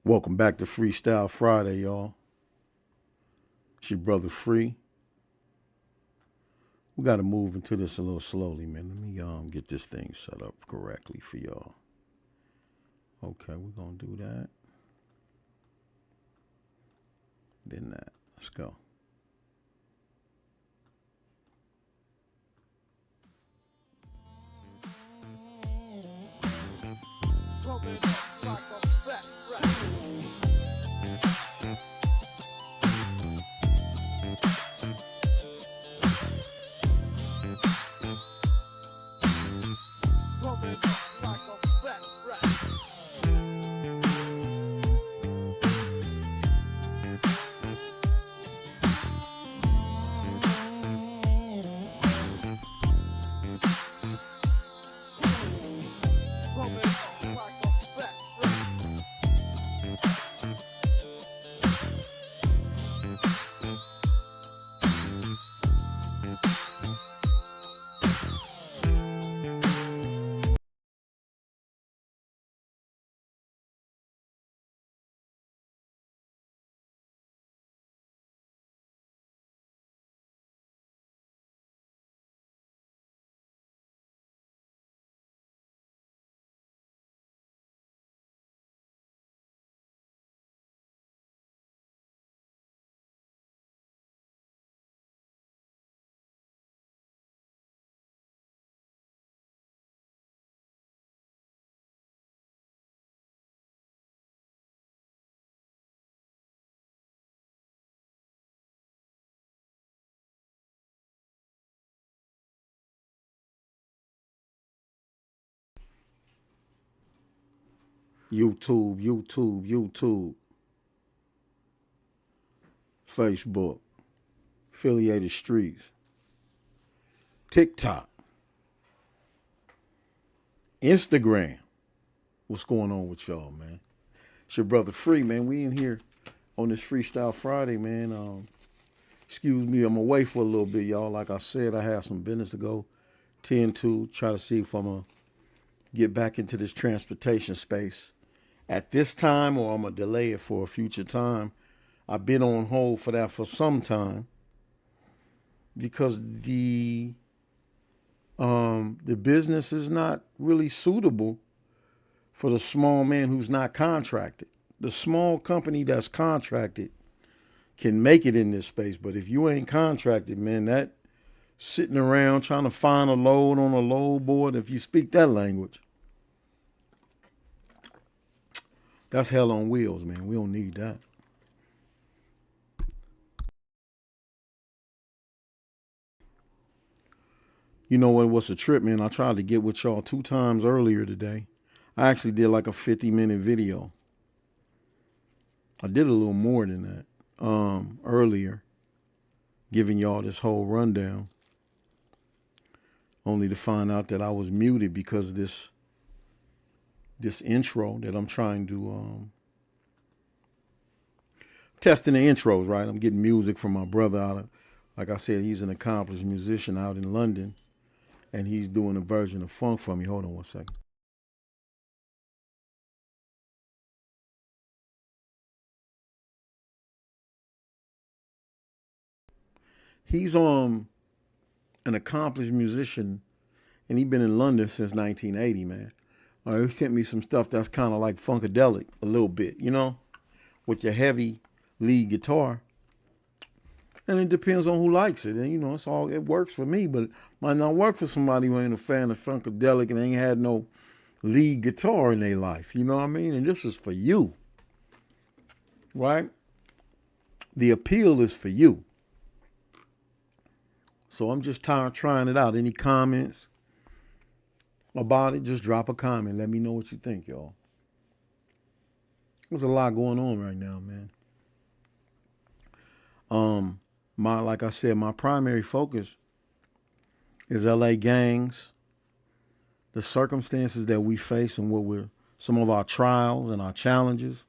Welcome back to Freestyle Friday, y'all. It's your brother Free. We got to move into this a little slowly, man. Let me get this thing set up correctly for y'all. Okay, we're going to do that. Then that. Let's go. YouTube, Facebook, affiliated streets, TikTok, Instagram. What's going on with y'all, man? It's your brother Free, man. We in here on this Freestyle Friday, man. Excuse me, I'm away for a little bit, y'all. Like I said, I have some business to go tend to, try to see if I'm going to get back into this transportation space at this time, or I'm going to delay it for a future time. I've been on hold for that for some time because the business is not really suitable for the small man who's not contracted. The small company that's contracted can make it in this space, but if you ain't contracted, man, that sitting around trying to find a load on a load board, if you speak that language, that's hell on wheels, man. We don't need that. You know what's a trip, man? I tried to get with y'all 2 times earlier today. I actually did like a 50-minute video. I did a little more than that earlier, giving y'all this whole rundown, only to find out that I was muted because this intro that I'm trying to testing the intros, right? I'm getting music from my brother out of, like I said, he's an accomplished musician out in London, and he's doing a version of funk for me. Hold on one second. He's an accomplished musician, and he's been in London since 1980, man. He sent me some stuff that's kind of like funkadelic a little bit, you know, with your heavy lead guitar. And it depends on who likes it. And, you know, it works for me, but it might not work for somebody who ain't a fan of funkadelic and ain't had no lead guitar in their life. You know what I mean? And this is for you, right? The appeal is for you. So I'm just trying it out. Any comments about it, just drop a comment. Let me know what you think, y'all. There's a lot going on right now, man. Like I said, my primary focus is LA gangs, the circumstances that we face and some of our trials and our challenges,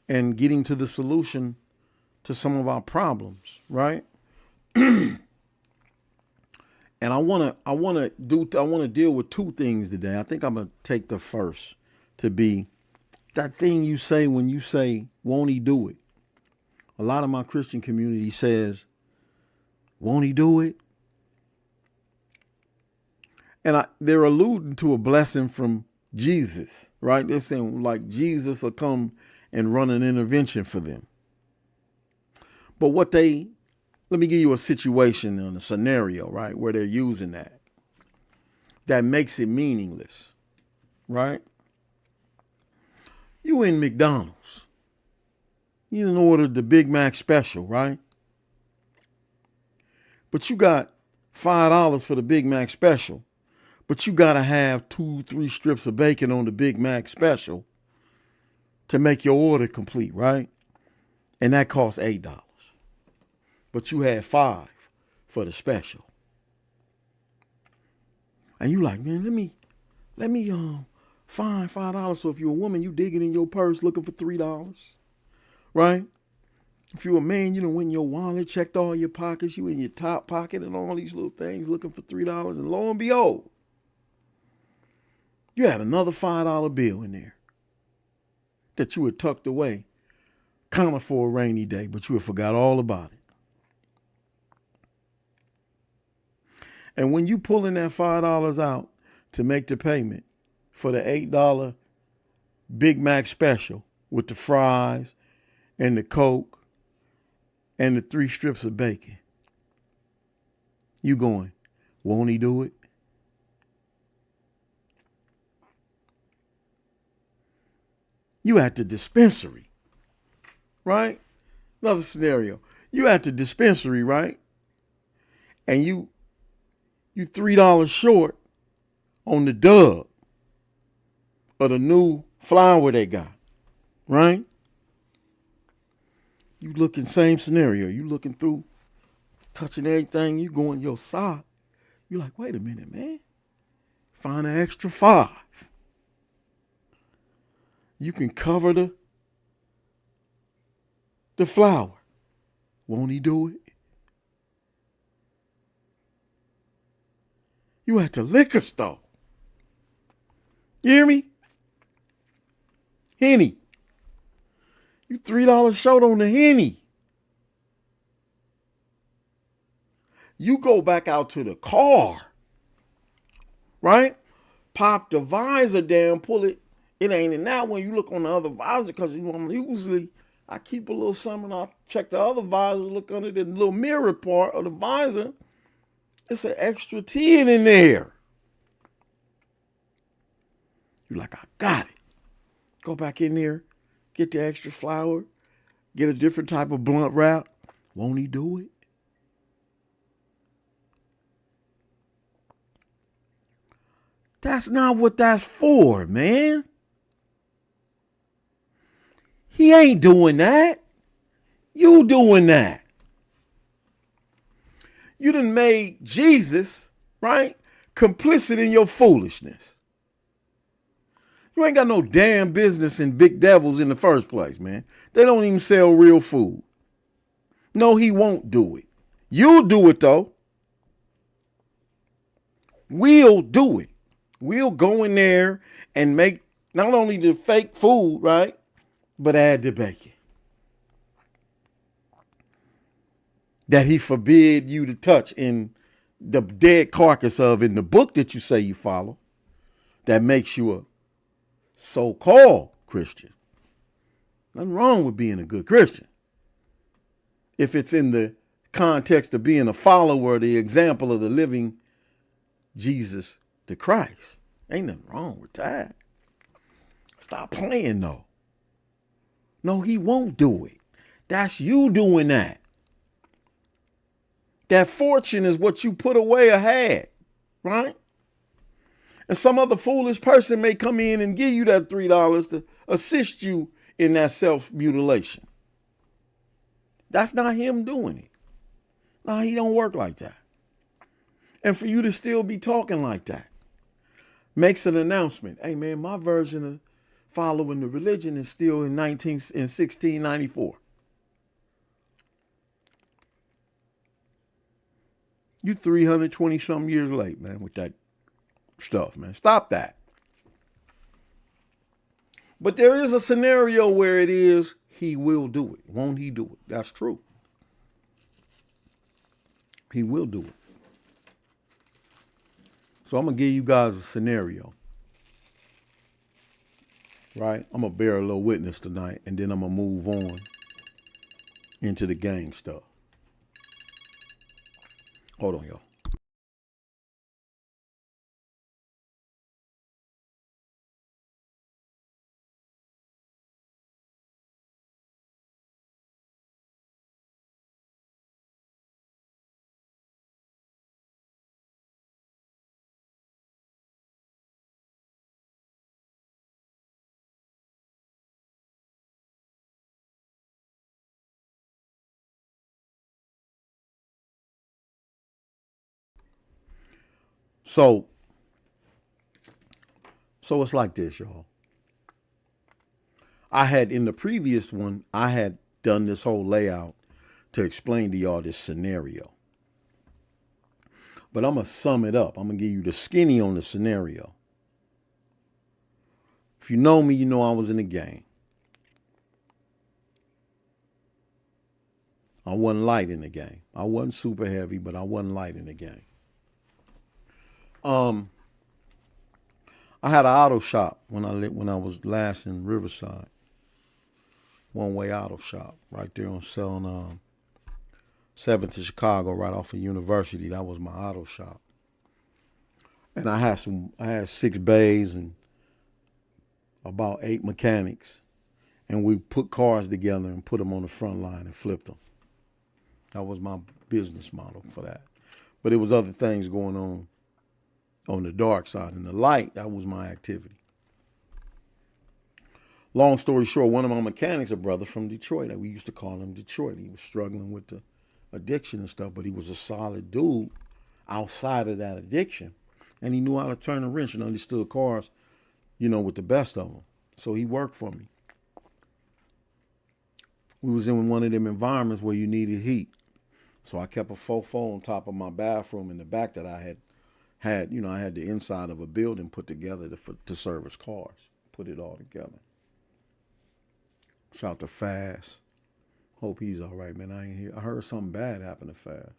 and getting to the solution to some of our problems, right? And I want to deal with 2 things today. I think I'm going to take the first to be that thing you say when you say, won't he do it? A lot of my Christian community says, won't he do it? And they're alluding to a blessing from Jesus, right? They're saying like Jesus will come and run an intervention for them. But let me give you a situation and a scenario, right, where they're using that makes it meaningless, right? You in McDonald's. You didn't order the Big Mac special, right? But you got $5 for the Big Mac special. But you got to have 2-3 strips of bacon on the Big Mac special to make your order complete, right? And that costs $8. But you had $5 for the special. And you like, man, let me find $5. So if you're a woman, you digging in your purse looking for $3, right? If you're a man, you done went in your wallet, checked all your pockets, you in your top pocket and all these little things looking for $3. And lo and behold, you had another $5 bill in there that you had tucked away, kind of for a rainy day, but you had forgot all about it. And when you pulling that $5 out to make the payment for the $8 Big Mac special with the fries and the Coke and the 3 strips of bacon, you going, won't he do it? You at the dispensary, right? Another scenario. You at the dispensary, right? And you $3 short on the dub of the new flour they got, right? You looking same scenario. You looking through, touching everything. You going your side. You like, wait a minute, man. Find an extra $5. You can cover the flour. Won't he do it? You at the liquor store. You hear me? Henny. You $3 short on the Henny. You go back out to the car, right? Pop the visor down, pull it. It ain't in that one. You look on the other visor because usually I keep a little something. I check the other visor, look under the little mirror part of the visor. It's an extra 10 in there. You're like, I got it. Go back in there, get the extra flour, get a different type of blunt wrap. Won't he do it? That's not what that's for, man. He ain't doing that. You doing that. You done made Jesus, right, complicit in your foolishness. You ain't got no damn business in Big Devils in the first place, man. They don't even sell real food. No, he won't do it. You'll do it, though. We'll do it. We'll go in there and make not only the fake food, right, but add the bacon that he forbid you to touch in the dead carcass of in the book that you say you follow that makes you a so-called Christian. Nothing wrong with being a good Christian if it's in the context of being a follower, the example of the living Jesus the Christ. Ain't nothing wrong with that. Stop playing though. No, he won't do it. That's you doing that. That fortune is what you put away or had, right? And some other foolish person may come in and give you that $3 to assist you in that self-mutilation. That's not him doing it. No, he don't work like that. And for you to still be talking like that makes an announcement. Hey, man, my version of following the religion is still in 1694. You 320 something years late, man, with that stuff, man. Stop that. But there is a scenario where it is he will do it. Won't he do it? That's true. He will do it. So I'm going to give you guys a scenario. Right? I'm going to bear a little witness tonight, and then I'm going to move on into the gang stuff. Hold on, y'all. So it's like this, y'all. I had in the previous one, I had done this whole layout to explain to y'all this scenario. But I'm going to sum it up. I'm going to give you the skinny on the scenario. If you know me, you know I was in the gang. I wasn't light in the game. I wasn't super heavy, but I wasn't light in the game. I had an auto shop when I was last in Riverside. One-way auto shop right there on selling 7th to Chicago, right off of University. That was my auto shop. And I had 6 bays and about 8 mechanics. And we put cars together and put them on the front line and flipped them. That was my business model for that. But it was other things going on the dark side. And the light, that was my activity. Long story short, one of my mechanics, a brother from Detroit, we used to call him Detroit. He was struggling with the addiction and stuff, but he was a solid dude outside of that addiction. And he knew how to turn a wrench and understood cars, with the best of them. So he worked for me. We was in one of them environments where you needed heat. So I kept a fofo on top of my bathroom in the back that I had, I had the inside of a building put together to service cars, put it all together. Shout out to Fast. Hope he's all right, man. I ain't here. I heard something bad happen to Fast.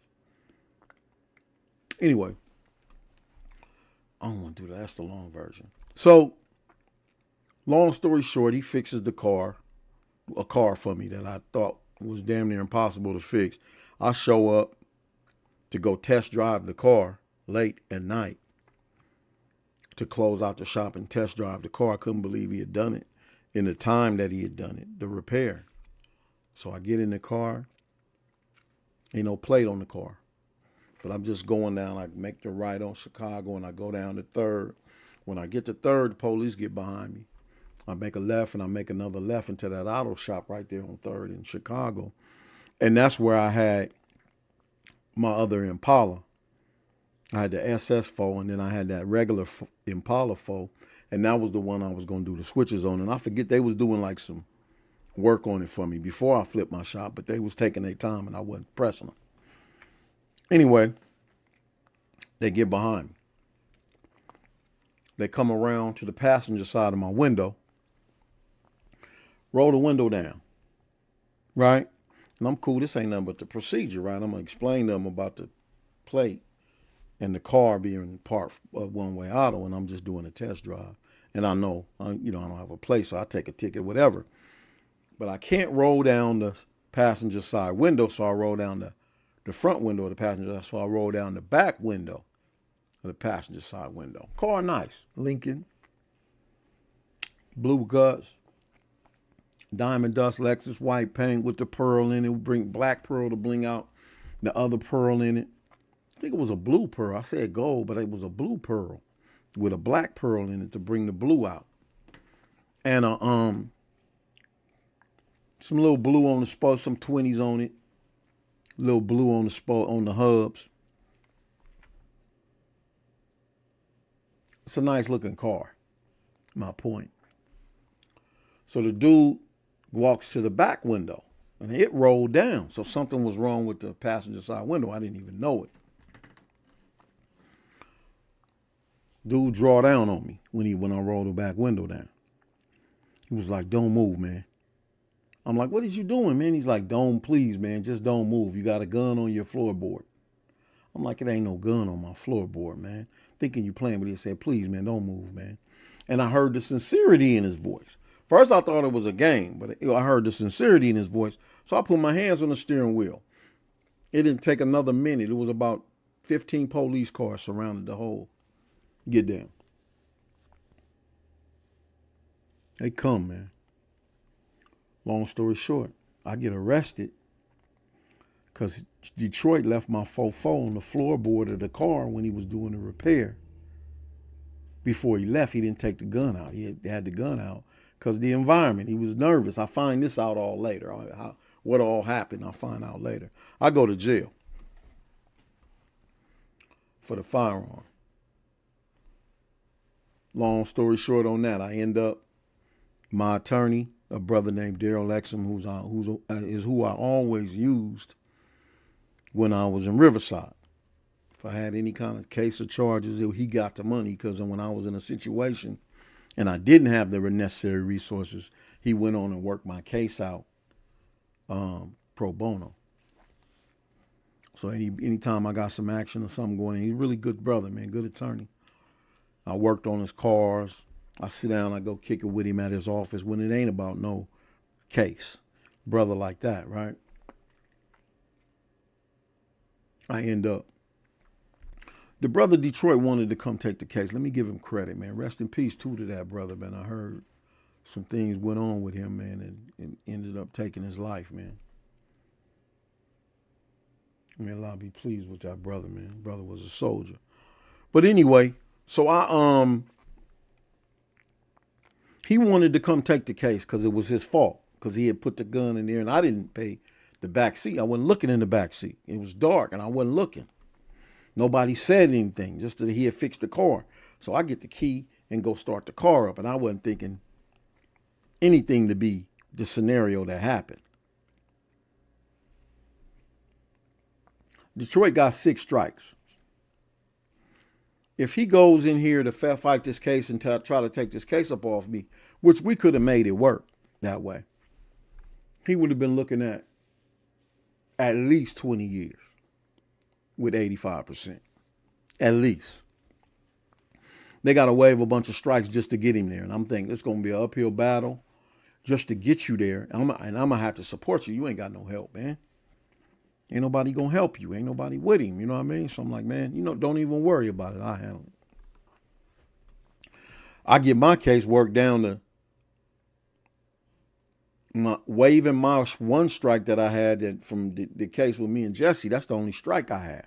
Anyway, I don't want to do that. That's the long version. So, long story short, he fixes a car for me that I thought was damn near impossible to fix. I show up to go test drive the car late at night to close out the shop and test drive the car. I couldn't believe he had done it in the time that he had done it, the repair. So I get in the car, ain't no plate on the car. But I'm just going down, I make the right on Chicago and I go down to 3rd. When I get to 3rd, the police get behind me. I make a left and I make another left into that auto shop right there on 3rd in Chicago. And that's where I had my other Impala. I had the SS4 and then I had that regular Impala 4. And that was the one I was going to do the switches on. And I forget they was doing like some work on it for me before I flipped my shop, but they was taking their time and I wasn't pressing them. Anyway, they get behind me. They come around to the passenger side of my window, roll the window down, right? And I'm cool. This ain't nothing but the procedure, right? I'm going to explain to them about the plate and the car being part of one-way auto, and I'm just doing a test drive. And I know, I don't have a plate, so I take a ticket, whatever. But I can't roll down the passenger side window, so I roll down the front window of the passenger side, so I roll down the back window of the passenger side window. Car nice. Lincoln. Blue guts. Diamond dust Lexus, white paint with the pearl in it. We bring black pearl to bling out the other pearl in it. I think it was a blue pearl. I said gold, but it was a blue pearl with a black pearl in it to bring the blue out. And some little blue on the spot, some 20s on it. Little blue on the spot on the hubs. It's a nice looking car. My point. So the dude walks to the back window and it rolled down. So something was wrong with the passenger side window. I didn't even know it. Dude draw down on me when I rolled the back window down. He was like, don't move, man. I'm like, what is you doing, man? He's like, don't, please, man, just don't move. You got a gun on your floorboard. I'm like, it ain't no gun on my floorboard, man. Thinking you playing, but he said, please, man, don't move, man. And I heard the sincerity in his voice. First, I thought it was a game, but I heard the sincerity in his voice. So I put my hands on the steering wheel. It didn't take another minute. It was about 15 police cars surrounded the whole get down. They come, man. Long story short, I get arrested because Detroit left my fofo on the floorboard of the car when he was doing the repair. Before he left, he didn't take the gun out. He had the gun out because the environment. He was nervous. I find this out all later. What all happened, I'll find out later. I go to jail for the firearm. Long story short on that, I end up, my attorney, a brother named Daryl Exum, who I always used when I was in Riverside. If I had any kind of case or charges, he got the money, because when I was in a situation and I didn't have the necessary resources, he went on and worked my case out pro bono. So anytime I got some action or something going on, he's a really good brother, man, good attorney. I worked on his cars. I sit down, I go kick it with him at his office when it ain't about no case. Brother like that, right? I end up, the brother Detroit wanted to come take the case. Let me give him credit, man. Rest in peace too to that brother, man. I heard some things went on with him, man, and ended up taking his life, man. May Allah be pleased with that brother, man. Brother was a soldier. But anyway, so he wanted to come take the case because it was his fault, because he had put the gun in there and I didn't pay the back seat. I wasn't looking in the back seat. It was dark and I wasn't looking. Nobody said anything, just that he had fixed the car. So I get the key and go start the car up, and I wasn't thinking anything to be the scenario that happened. Detroit got 6 strikes. If he goes in here to fight this case and try to take this case up off me, which we could have made it work that way, he would have been looking at least 20 years with 85%. At least. They got to waive a bunch of strikes just to get him there. And I'm thinking it's going to be an uphill battle just to get you there. And I'm going to have to support you. You ain't got no help, man. Ain't nobody going to help you. Ain't nobody with him. You know what I mean? So I'm like, man, don't even worry about it. I'll handle it. I get my case worked down to waiving my one strike that I had from the case with me and Jesse. That's the only strike I have.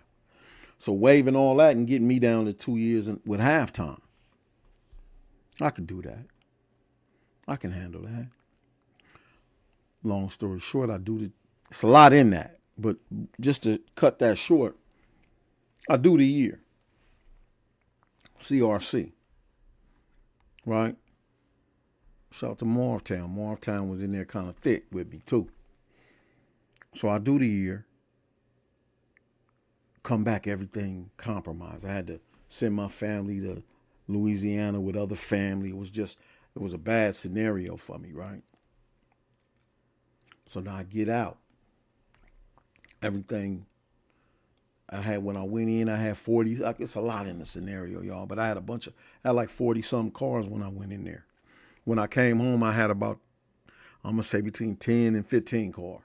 So waiving all that and getting me down to 2 years with halftime. I can do that. I can handle that. Long story short, it's a lot in that. But just to cut that short, I do the year. CRC. Right? Shout out to Marvtown. Marvtown was in there kind of thick with me too. So I do the year. Come back, everything compromised. I had to send my family to Louisiana with other family. It was a bad scenario for me, right? So now I get out. Everything I had when I went in, I had 40. It's a lot in the scenario, y'all, but I had I had like 40 some cars when I went in there. When I came home, I had about, I'm going to say between 10 and 15 cars.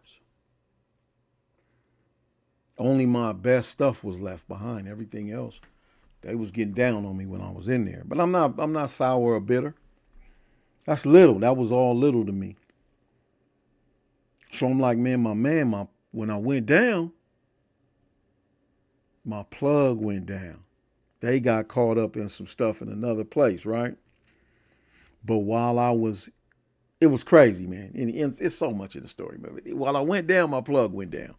Only my best stuff was left behind. Everything else, they was getting down on me when I was in there. But I'm not sour or bitter. That's little. That was all little to me. So I'm like, man, when I went down, my plug went down. They got caught up in some stuff in another place, right? But it was crazy, man. And it's so much of the story. But while I went down, my plug went down.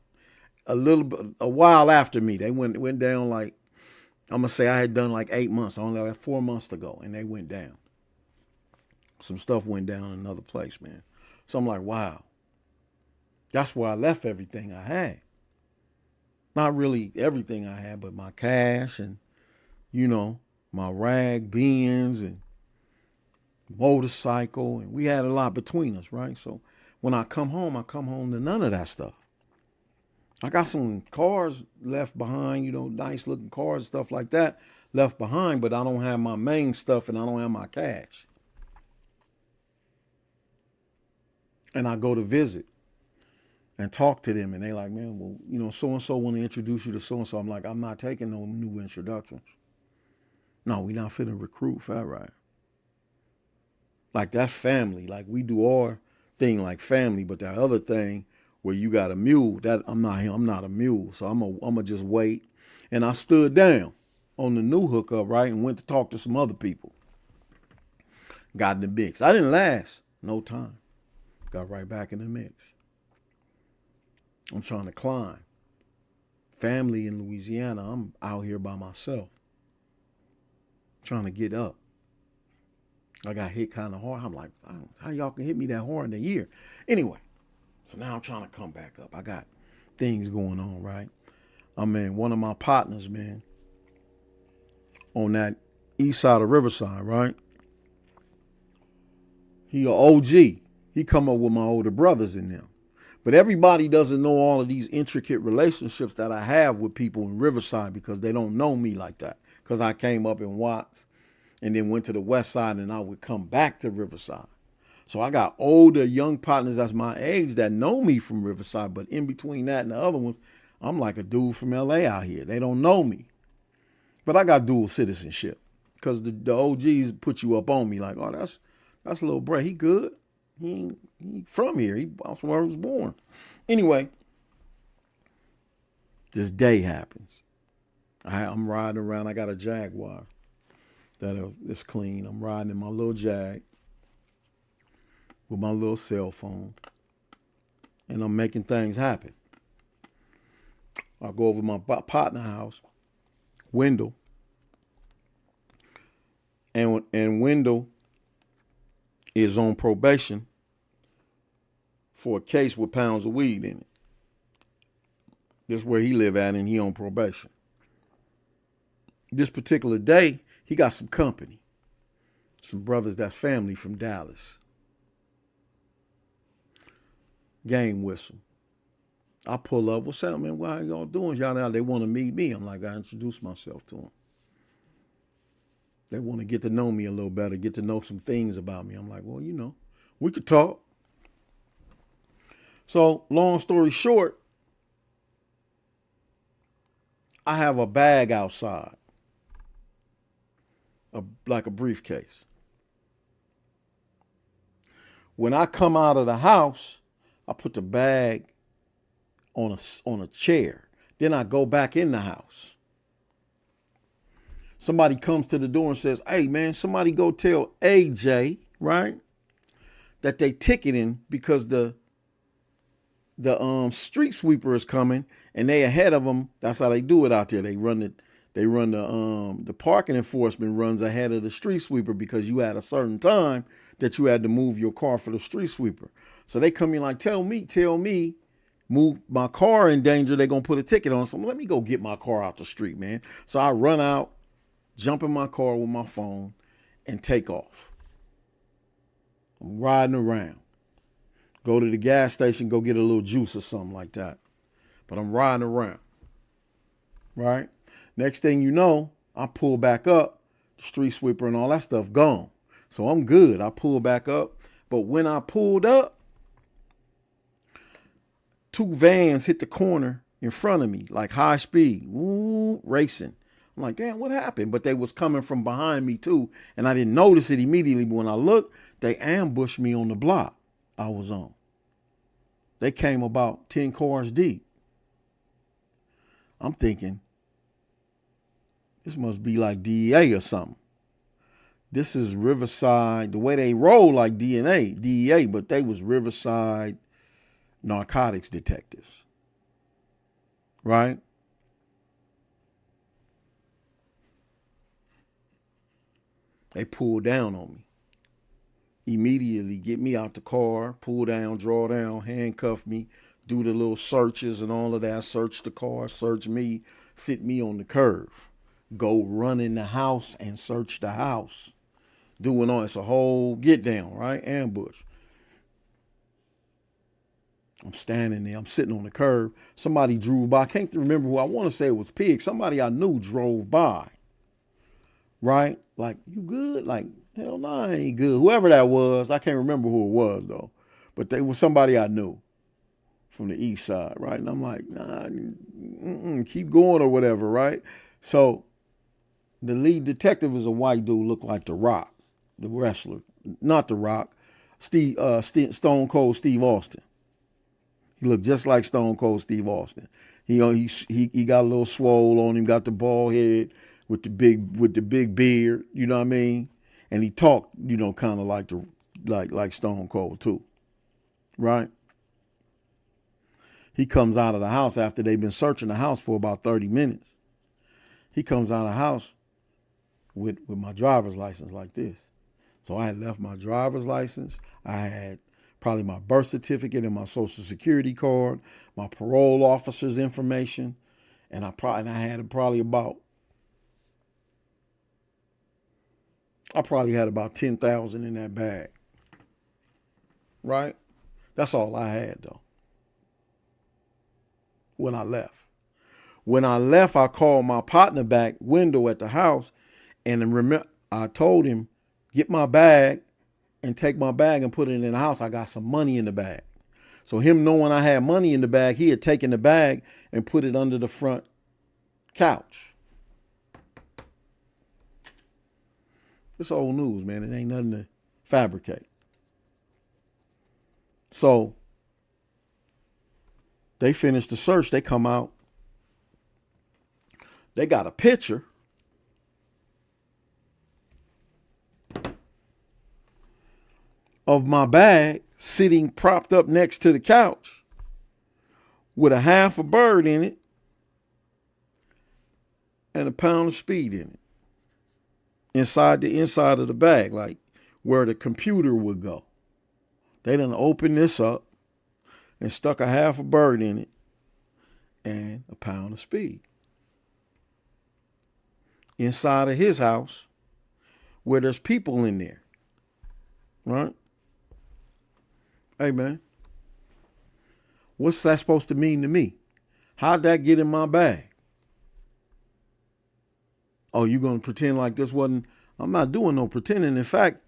A while after me, they went down like, I'm going to say I had done like 8 months. I only had 4 months to go, and they went down. Some stuff went down in another place, man. So I'm like, wow. That's where I left everything I had. Not really everything I had, but my cash and, my rag bins and motorcycle, and we had a lot between us, right? So when I come home to none of that stuff. I got some cars left behind, nice looking cars, stuff like that left behind, but I don't have my main stuff and I don't have my cash. And I go to visit and talk to them, and they like, man, well, so-and-so want to introduce you to so-and-so. I'm like, I'm not taking no new introductions. No, we not finna recruit Fat Right. Like, that's family. Like, we do our thing like family, but that other thing where you got a mule, that I'm not a mule. So I'm gonna just wait. And I stood down on the new hookup, right, and went to talk to some other people. Got in the mix. I didn't last no time. Got right back in the mix. I'm trying to climb. Family in Louisiana, I'm out here by myself. Trying to get up. I got hit kind of hard. I'm like, how y'all can hit me that hard in a year? Anyway, so now I'm trying to come back up. I got things going on, right? One of my partners, man, on that east side of Riverside, right? He a OG. He come up with my older brothers in them. But everybody doesn't know all of these intricate relationships that I have with people in Riverside because they don't know me like that. Because I came up in Watts and then went to the west side and I would come back to Riverside. So I got older, young partners that's my age that know me from Riverside. But in between that and the other ones, I'm like a dude from LA out here. They don't know me. But I got dual citizenship because the OGs put you up on me like, oh, that's little Brett. He good. He from here. That's where he was born. Anyway, this day happens. I'm riding around. I got a Jaguar that's clean. I'm riding in my little Jag with my little cell phone, and I'm making things happen. I go over to my partner house, Wendell, and Wendell is on probation for a case with pounds of weed in it. This is where he live at, and he on probation. This particular day, he got some company. Some brothers that's family from Dallas. Game whistle. I pull up. What's up, man? What are y'all doing? They want to meet me. I'm like, I introduce myself to them. They want to get to know me a little better, get to know some things about me. I'm like, well, we could talk. So, long story short, I have a bag outside, like a briefcase. When I come out of the house, I put the bag on a chair. Then I go back in the house. Somebody comes to the door and says, hey, man, somebody go tell AJ, right, that they ticketing because the street sweeper is coming and they ahead of them. That's how they do it out there. They run the parking enforcement runs ahead of the street sweeper because you had a certain time that you had to move your car for the street sweeper. So they come in like, tell me, move my car in danger. They're going to put a ticket on. So let me go get my car out the street, man. So I run out, jump in my car with my phone and take off. I'm riding around. Go to the gas station, go get a little juice or something like that. But I'm riding around, right? Next thing you know, I pull back up, the street sweeper and all that stuff gone. So I'm good. I pull back up. But when I pulled up, 2 vans hit the corner in front of me, like high speed, racing. I'm like, damn, what happened? But they was coming from behind me too. And I didn't notice it immediately. But when I looked, they ambushed me on the block I was on. They came about 10 cars deep. I'm thinking, this must be like DEA or something. This is Riverside, the way they roll like DEA, but they was Riverside narcotics detectives. Right? They pulled down on me. Immediately get me out the car, pull down, draw down, handcuff me, do the little searches and all of that, search the car, search me, sit me on the curb, go run in the house and search the house. doing all, it's a whole get down, right? Ambush. I'm standing there. I'm sitting on the curb. Somebody drove by. I can't remember who. I want to say it was Pig. Somebody I knew drove by. Right? Like, you good? Like, hell no, I ain't good. Whoever that was, I can't remember who it was though. But they was somebody I knew from the east side, right? And I'm like, nah, keep going or whatever, right? So the lead detective is a white dude, looked like The Rock, the wrestler. Not The Rock, Stone Cold Steve Austin. He looked just like Stone Cold Steve Austin. He got a little swole on him, got the bald head with the big beard, you know what I mean? And he talked, you know, kind of like Stone Cold too, right? He comes out of the house after they've been searching the house for about 30 minutes. He comes out of the house with my driver's license like this. So I had left my driver's license. I had probably my birth certificate and my social security card, my parole officer's information, and I had probably about $10,000 in that bag. Right? That's all I had though. When I left. When I left, I called my partner back window at the house, and remember, I told him, get my bag and take my bag and put it in the house. I got some money in the bag. So him knowing I had money in the bag, he had taken the bag and put it under the front couch. It's old news, man. It ain't nothing to fabricate. So they finished the search. They come out. They got a picture of my bag sitting propped up next to the couch with a half a bird in it and a pound of speed in it. Inside of the bag, like where the computer would go. They done opened this up and stuck a half a bird in it and a pound of speed. Inside of his house where there's people in there. Right? Hey, man. What's that supposed to mean to me? How'd that get in my bag? Oh, you going to pretend like this wasn't? I'm not doing no pretending. In fact,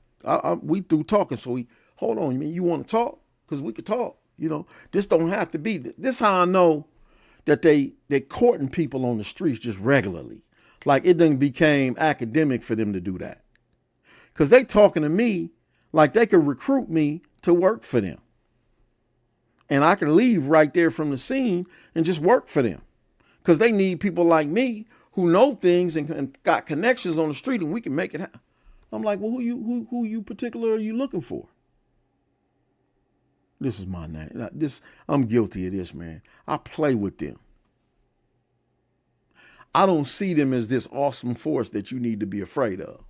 we through talking. So hold on. You want to talk? Because we could talk. You know, this don't have to be. This how I know that they're courting people on the streets just regularly. Like it done became academic for them to do that. Because they talking to me like they could recruit me to work for them. And I can leave right there from the scene and just work for them. Because they need people like me who know things and got connections on the street, and we can make it happen. I'm like, well, who you particular are you looking for? This is my name. I'm guilty of this, man. I play with them. I don't see them as this awesome force that you need to be afraid of.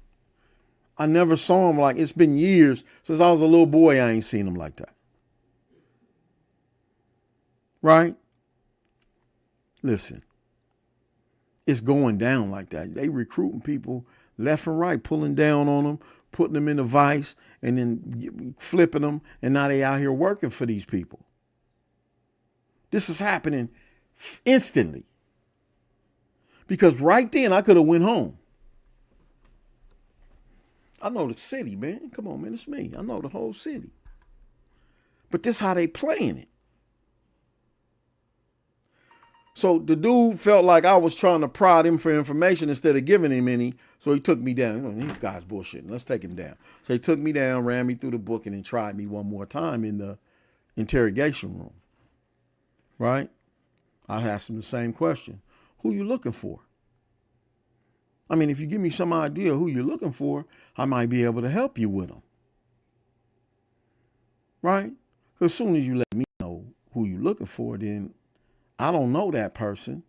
I never saw them like, it's been years since I was a little boy. I ain't seen them like that. Right? Listen, it's going down like that. They recruiting people left and right, pulling down on them, putting them in a vice, and then flipping them. And now they out here working for these people. This is happening instantly. Because right then I could have went home. I know the city, man. Come on, man. It's me. I know the whole city. But this how they playing it. So the dude felt like I was trying to prod him for information instead of giving him any. So he took me down. These guys bullshitting. Let's take him down. So he took me down, ran me through the book, and then tried me one more time in the interrogation room. Right? I asked him the same question. Who you looking for? I mean, if you give me some idea who you're looking for, I might be able to help you with them. Right? Because as soon as you let me know who you're looking for, then I don't know that person.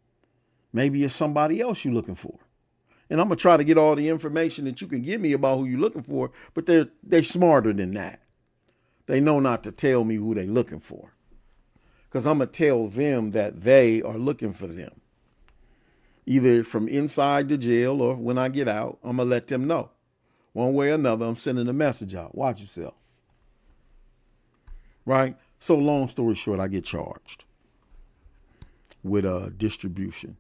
Maybe it's somebody else you're looking for. And I'm going to try to get all the information that you can give me about who you're looking for, but they're smarter than that. They know not to tell me who they're looking for. Because I'm going to tell them that they are looking for them. Either from inside the jail or when I get out, I'm going to let them know One way or another, I'm sending a message out. Watch yourself. Right? So long story short, I get charged with distribution.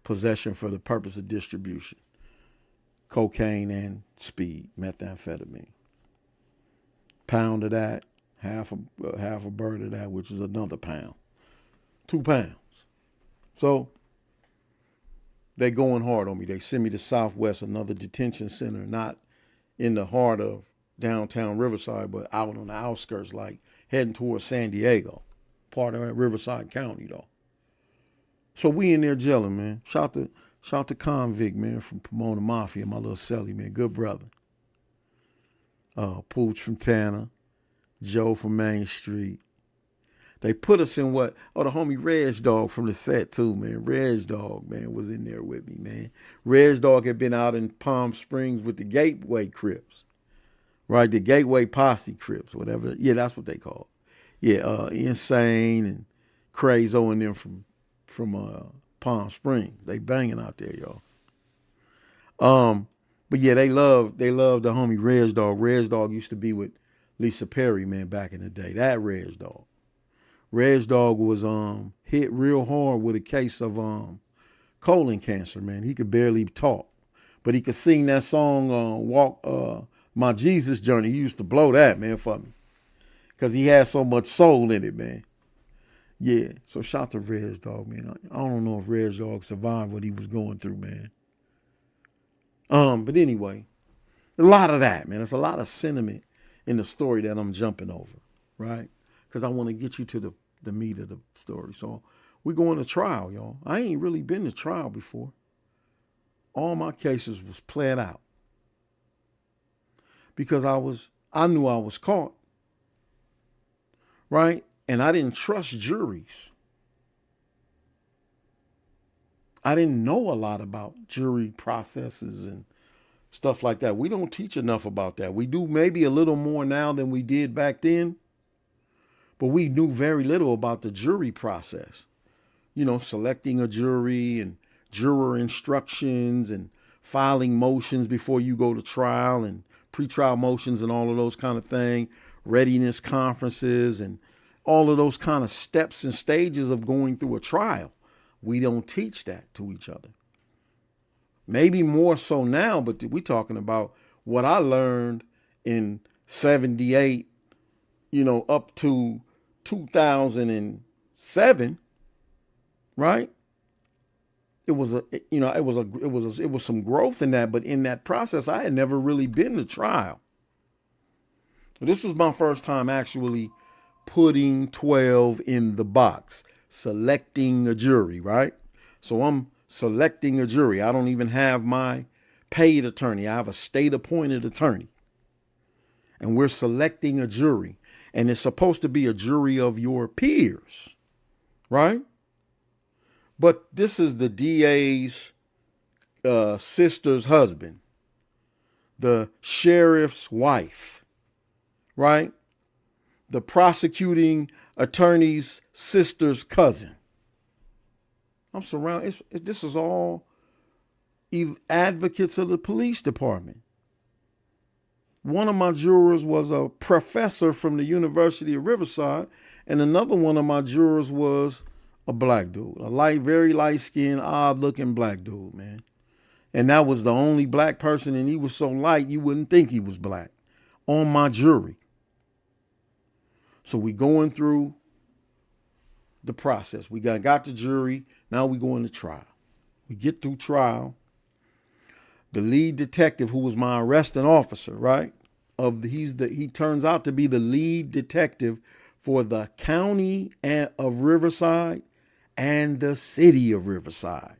Possession for the purpose of distribution. Cocaine and speed, methamphetamine. Pound of that, half a bird of that, which is another pound. 2 pounds. So they going hard on me. They send me to Southwest, another detention center, not in the heart of downtown Riverside, but out on the outskirts, like heading towards San Diego, part of Riverside County, though. So we in there gelling, man. Shout to Convict, man, from Pomona Mafia, my little celly, man. Good brother. Pooch from Tanner, Joe from Main Street. They put us in the homie Reg Dog from the set too, man. Reg Dog, man, was in there with me, man. Reg Dog had been out in Palm Springs with the Gateway Crips, right? The Gateway Posse Crips, whatever. Yeah, that's what they call it. Yeah, Insane and Crazo and them from Palm Springs. They banging out there, y'all. But yeah, they love the homie Reg Dog. Reg Dog used to be with Lisa Perry, man, back in the day. That Reg Dog. Reg Dog was hit real hard with a case of colon cancer, man. He could barely talk, but he could sing that song Walk My Jesus Journey. He used to blow that, man, for me, because he had so much soul in it, man. Yeah, so shout to Reg Dog, man. I don't know if Reg Dog survived what he was going through, man. But anyway, a lot of that, man. There's a lot of sentiment in the story that I'm jumping over, right? Because I want to get you to the meat of the story. So we're going to trial, y'all. I ain't really been to trial before. All my cases was played out because I knew I was caught, right? And I didn't trust juries. I didn't know a lot about jury processes and stuff like that. We don't teach enough about that. We do maybe a little more now than we did back then, but we knew very little about the jury process. You know, selecting a jury and juror instructions and filing motions before you go to trial and pretrial motions and all of those kind of things, readiness conferences and all of those kind of steps and stages of going through a trial. We don't teach that to each other. Maybe more so now, but we're talking about what I learned in 78, up to 2007, right? It was some growth in that, but in that process, I had never really been to trial. This was my first time actually putting 12 in the box, selecting a jury, right? So I'm selecting a jury. I don't even have my paid attorney. I have a state appointed attorney. And we're selecting a jury. And it's supposed to be a jury of your peers, right? But this is the DA's sister's husband, the sheriff's wife, right? The prosecuting attorney's sister's cousin. I'm surrounded. This is all advocates of the police department. One of my jurors was a professor from the University of Riverside, and another one of my jurors was a black dude, very light-skinned, odd-looking black dude, man. And that was the only black person, and he was so light you wouldn't think he was black on my jury. So we going through the process. We got the jury. Now we go into trial. We get through trial. The lead detective, who was my arresting officer, right? He turns out to be the lead detective for the county of Riverside and the city of Riverside.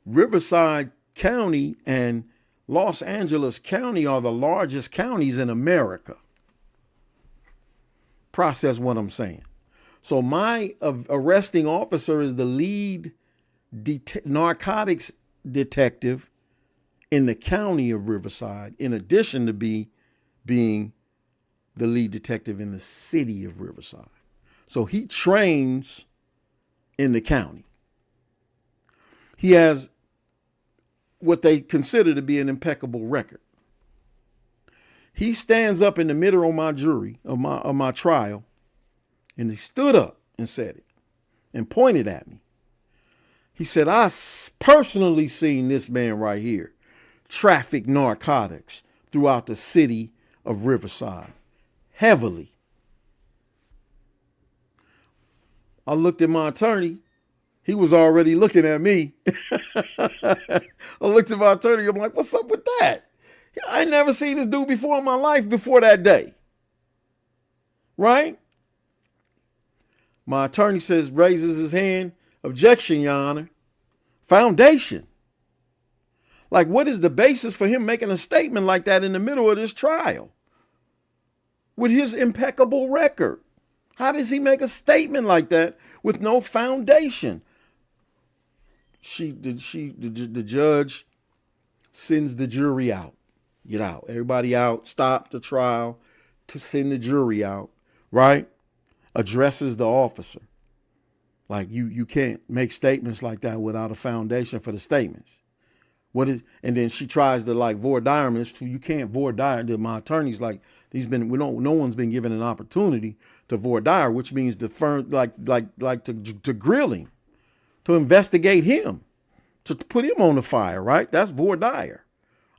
Riverside County and Los Angeles County are the largest counties in America. Process what I'm saying. So my arresting officer is the lead narcotics detective in the county of Riverside, in addition to being the lead detective in the city of Riverside. So he trains in the county. He has what they consider to be an impeccable record. He stands up in the middle of my jury, of my trial, and he stood up and said it and pointed at me. He said, I personally seen this man right here traffic narcotics throughout the city of Riverside heavily. I looked at my attorney. He was already looking at me. I looked at my attorney. I'm like, what's up with that? I ain't never seen this dude before in my life before that day. Right? My attorney raises his hand. Objection, Your Honor. Foundation. Like, what is the basis for him making a statement like that in the middle of this trial? With his impeccable record. How does he make a statement like that with no foundation? The judge sends the jury out. Get out. Everybody out. Stop the trial to send the jury out. Right? Addresses the officer. Like you can't make statements like that without a foundation for the statements. And then she tries to like voir dire him. You can't voir dire. My attorney's like, no one's been given an opportunity to voir dire, which means to grill him, to investigate him, to put him on the fire, right? That's voir dire.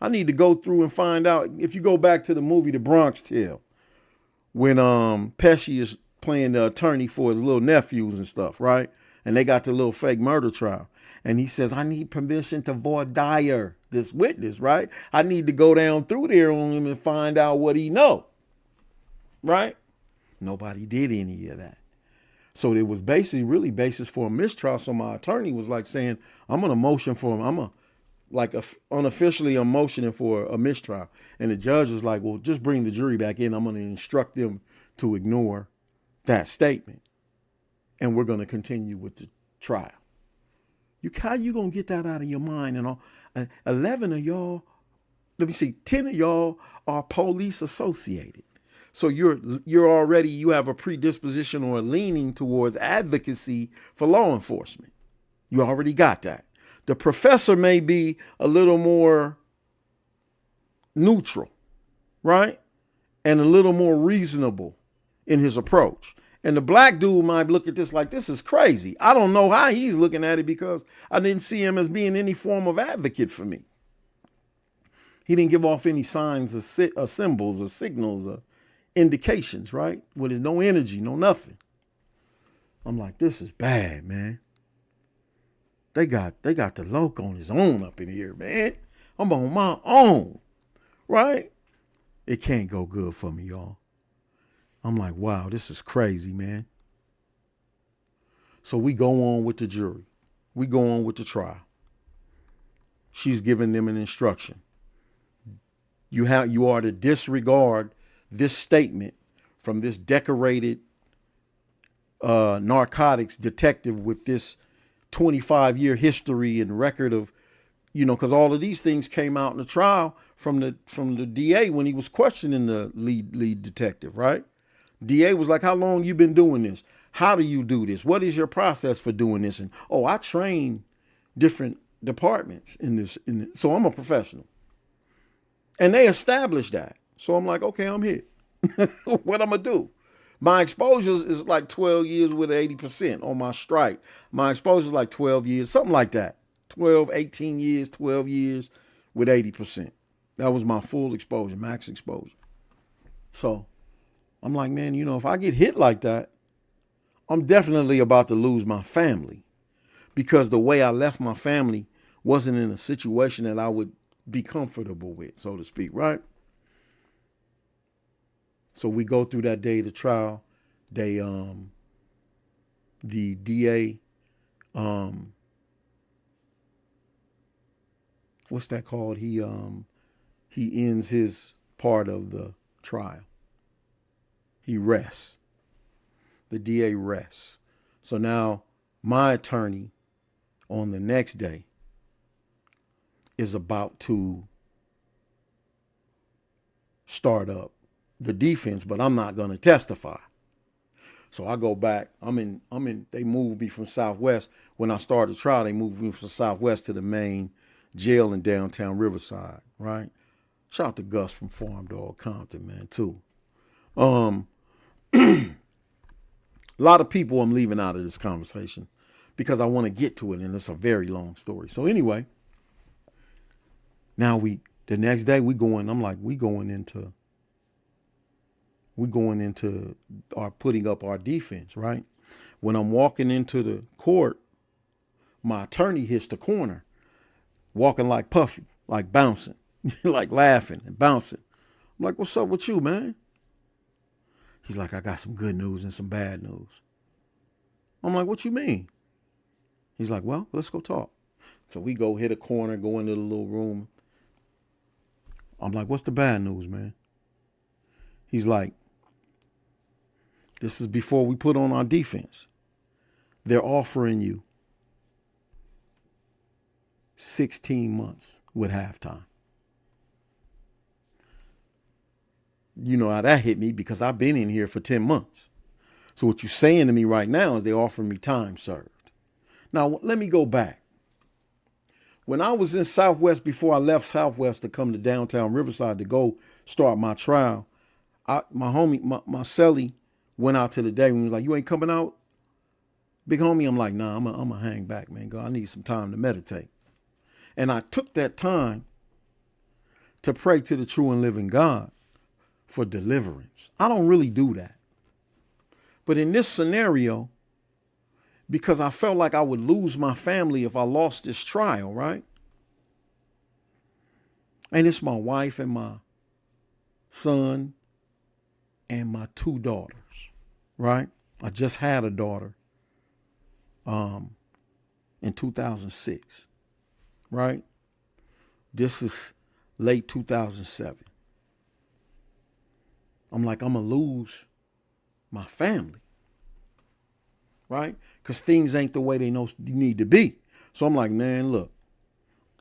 I need to go through and find out. If you go back to the movie The Bronx Tale, when Pesci is playing the attorney for his little nephews and stuff, right? And they got the little fake murder trial. And he says, I need permission to voir dire this witness, right? I need to go down through there on him and find out what he know, right? Nobody did any of that. So there was really basis for a mistrial. So my attorney was like saying, I'm going to motion for him. Unofficially, I'm motioning for a mistrial. And the judge was like, well, just bring the jury back in. I'm going to instruct them to ignore that statement. And we're going to continue with the trial. How you going to get that out of your mind? And all 11 of y'all, 10 of y'all are police associated. So you have a predisposition or a leaning towards advocacy for law enforcement. You already got that. The professor may be a little more neutral, right? And a little more reasonable in his approach. And the black dude might look at this like, this is crazy. I don't know how he's looking at it because I didn't see him as being any form of advocate for me. He didn't give off any signs or symbols or signals or indications, right? With his no energy, no nothing. I'm like, this is bad, man. They got the loc on his own up in here, man. I'm on my own, right? It can't go good for me, y'all. I'm like, wow, this is crazy, man. So we go on with the jury. We go on with the trial. She's giving them an instruction. You are to disregard this statement from this decorated narcotics detective with this 25-year history and record of, because all of these things came out in the trial from the DA when he was questioning the lead detective, right? DA was like, how long you been doing this? How do you do this? What is your process for doing this? And, I train different departments in this. So I'm a professional. And they established that. So I'm like, okay, I'm here. What I'm going to do? My exposure is like 12 years with 80% on my strike. My exposure is like 12 years, something like that. 12, 18 years, 12 years with 80%. That was my full exposure, max exposure. So I'm like, man, if I get hit like that, I'm definitely about to lose my family because the way I left my family wasn't in a situation that I would be comfortable with, so to speak, right? So we go through that day of the trial. The DA, what's that called? He ends his part of the trial. He rests. The DA rests. So now my attorney on the next day is about to start up the defense, but I'm not going to testify. So I go back. They moved me from Southwest. When I started the trial, they moved me from Southwest to the main jail in downtown Riverside, right? Shout out to Gus from Farm Dog Compton, man, too. A lot of people I'm leaving out of this conversation because I want to get to it, and it's a very long story. So anyway, now the next day we going into our putting up our defense, right? When I'm walking into the court, my attorney hits the corner, walking like Puffy, like bouncing, like laughing and bouncing. I'm like, what's up with you, man? He's like, I got some good news and some bad news. I'm like, what you mean? He's like, well, let's go talk. So we go hit a corner, go into the little room. I'm like, what's the bad news, man? He's like, this is before we put on our defense. They're offering you 16 months with halftime. You know how that hit me because I've been in here for 10 months. So what you're saying to me right now is they're offering me time served. Now, let me go back. When I was in Southwest, before I left Southwest to come to downtown Riverside to go start my trial, my homie, my cellie went out to the day and was like, you ain't coming out, big homie? I'm like, nah, I'm going to hang back, man. God, I need some time to meditate. And I took that time to pray to the true and living God for deliverance. I don't really do that. But in this scenario, because I felt like I would lose my family if I lost this trial, right? And it's my wife and my son and my 2 daughters, right? I just had a daughter in 2006, right? This is late 2007. I'm like, I'm going to lose my family, right? Because things ain't the way they need to be. So I'm like, man, look,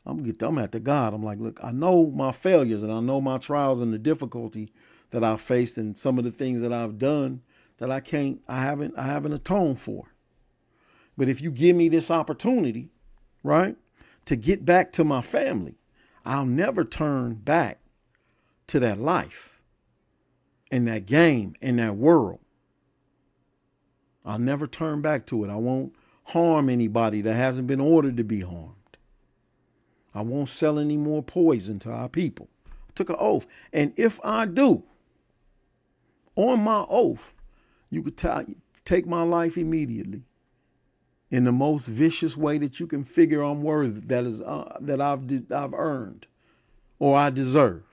I'm at the God. I'm like, look, I know my failures and I know my trials and the difficulty that I've faced and some of the things that I've done that I haven't atoned for. But if you give me this opportunity, right, to get back to my family, I'll never turn back to that life and that game and that world. I'll never turn back to it. I won't harm anybody that hasn't been ordered to be harmed. I won't sell any more poison to our people. I took an oath. And if I do, on my oath, you could take my life immediately in the most vicious way that you can figure I'm worthy, that I've earned or I deserve.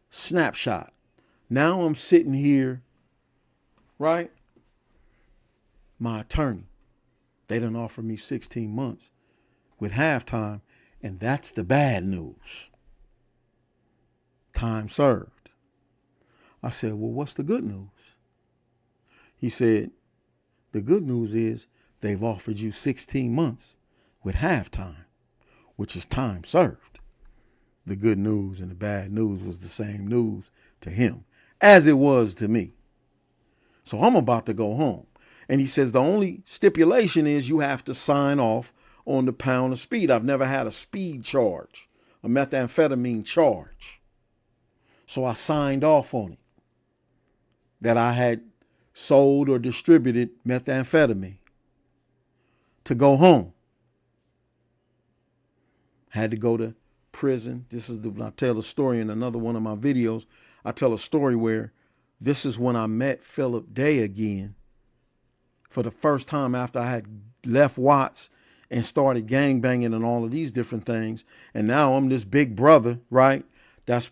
Snapshot. Now I'm sitting here, right? My attorney, they done offered me 16 months with halftime, and that's the bad news. Time served. I said, well, what's the good news? He said, the good news is they've offered you 16 months with halftime, which is time served. The good news and the bad news was the same news to him as it was to me. So I'm about to go home. And he says, the only stipulation is you have to sign off on the pound of speed. I've never had a speed charge, a methamphetamine charge. So I signed off on it, that I had sold or distributed methamphetamine to go home. Had to go to prison. I tell a story in another one of my videos. I tell a story where this is when I met Philip Day again for the first time after I had left Watts and started gangbanging and all of these different things. And now I'm this big brother, right? That's,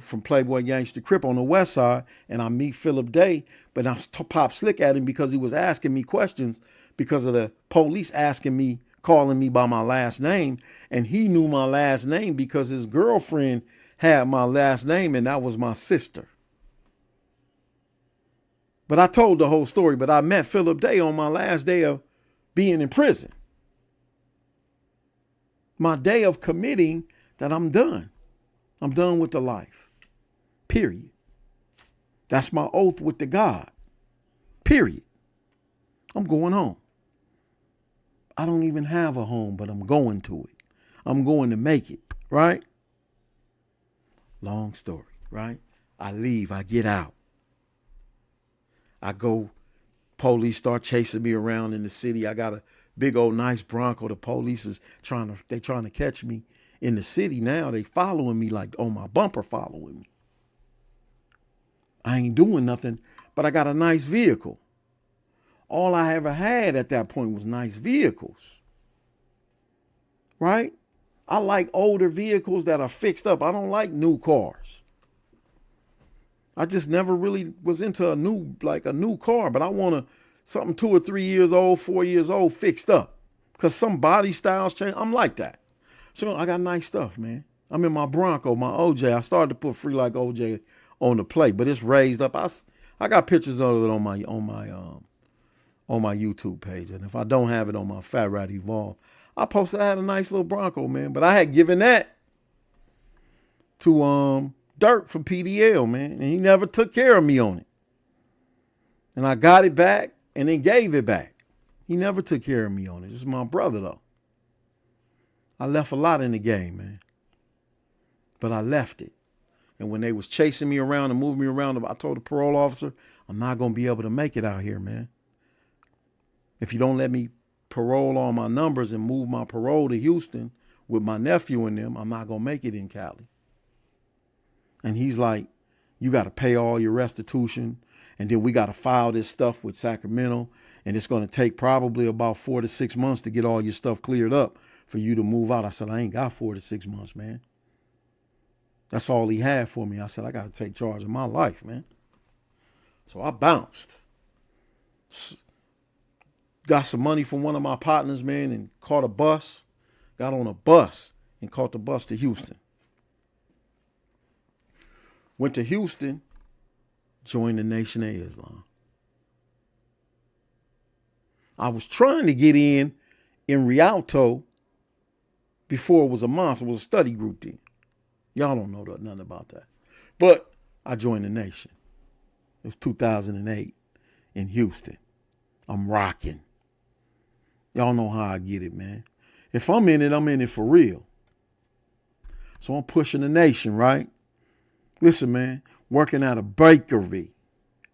from Playboy Gangsta Crip on the West Side. And I meet Philip Day, but I pop slick at him because he was asking me questions because of the police calling me by my last name. And he knew my last name because his girlfriend had my last name, and that was my sister. But I told the whole story, but I met Philip Day on my last day of being in prison. My day of committing that I'm done. I'm done with the life. Period. That's my oath with the God. Period. I'm going home. I don't even have a home, but I'm going to it. I'm going to make it, right? Long story, right? I leave, I get out. I go, police start chasing me around in the city. I got a big old nice Bronco. The police is trying to catch me in the city now. They following me like on my bumper following me. I ain't doing nothing, but I got a nice vehicle. All I ever had at that point was nice vehicles, right? I like older vehicles that are fixed up. I don't like new cars. I just never really was into a new car, but I want something 2 or 3 years old, 4 years old, fixed up. Because some body styles change. I'm like that. So I got nice stuff, man. I'm in my Bronco, my OJ. I started to put Free Like OJ on the plate, but it's raised up. I got pictures of it on my YouTube page. And if I don't have it on my Fat Rat Evolve, I had a nice little Bronco, man. But I had given that to Dirk from PDL, man. And he never took care of me on it. And I got it back and then gave it back. He never took care of me on it. It's my brother, though. I left a lot in the game, man. But I left it. And when they was chasing me around and moving me around, I told the parole officer, I'm not going to be able to make it out here, man. If you don't let me parole all my numbers and move my parole to Houston with my nephew and them, I'm not going to make it in Cali. And he's like, you got to pay all your restitution. And then we got to file this stuff with Sacramento. And it's going to take probably about 4 to 6 months to get all your stuff cleared up for you to move out. I said, I ain't got 4 to 6 months, man. That's all he had for me. I said, I got to take charge of my life, man. So I bounced. Got some money from one of my partners, man, and caught a bus. Got on a bus and caught the bus to Houston. Went to Houston, joined the Nation of Islam. I was trying to get in Rialto before it was a monster. It was a study group then. Y'all don't know nothing about that. But I joined the Nation. It was 2008 in Houston. I'm rocking. Y'all know how I get it, man. If I'm in it for real. So I'm pushing the Nation, right? Listen, man, working at a bakery,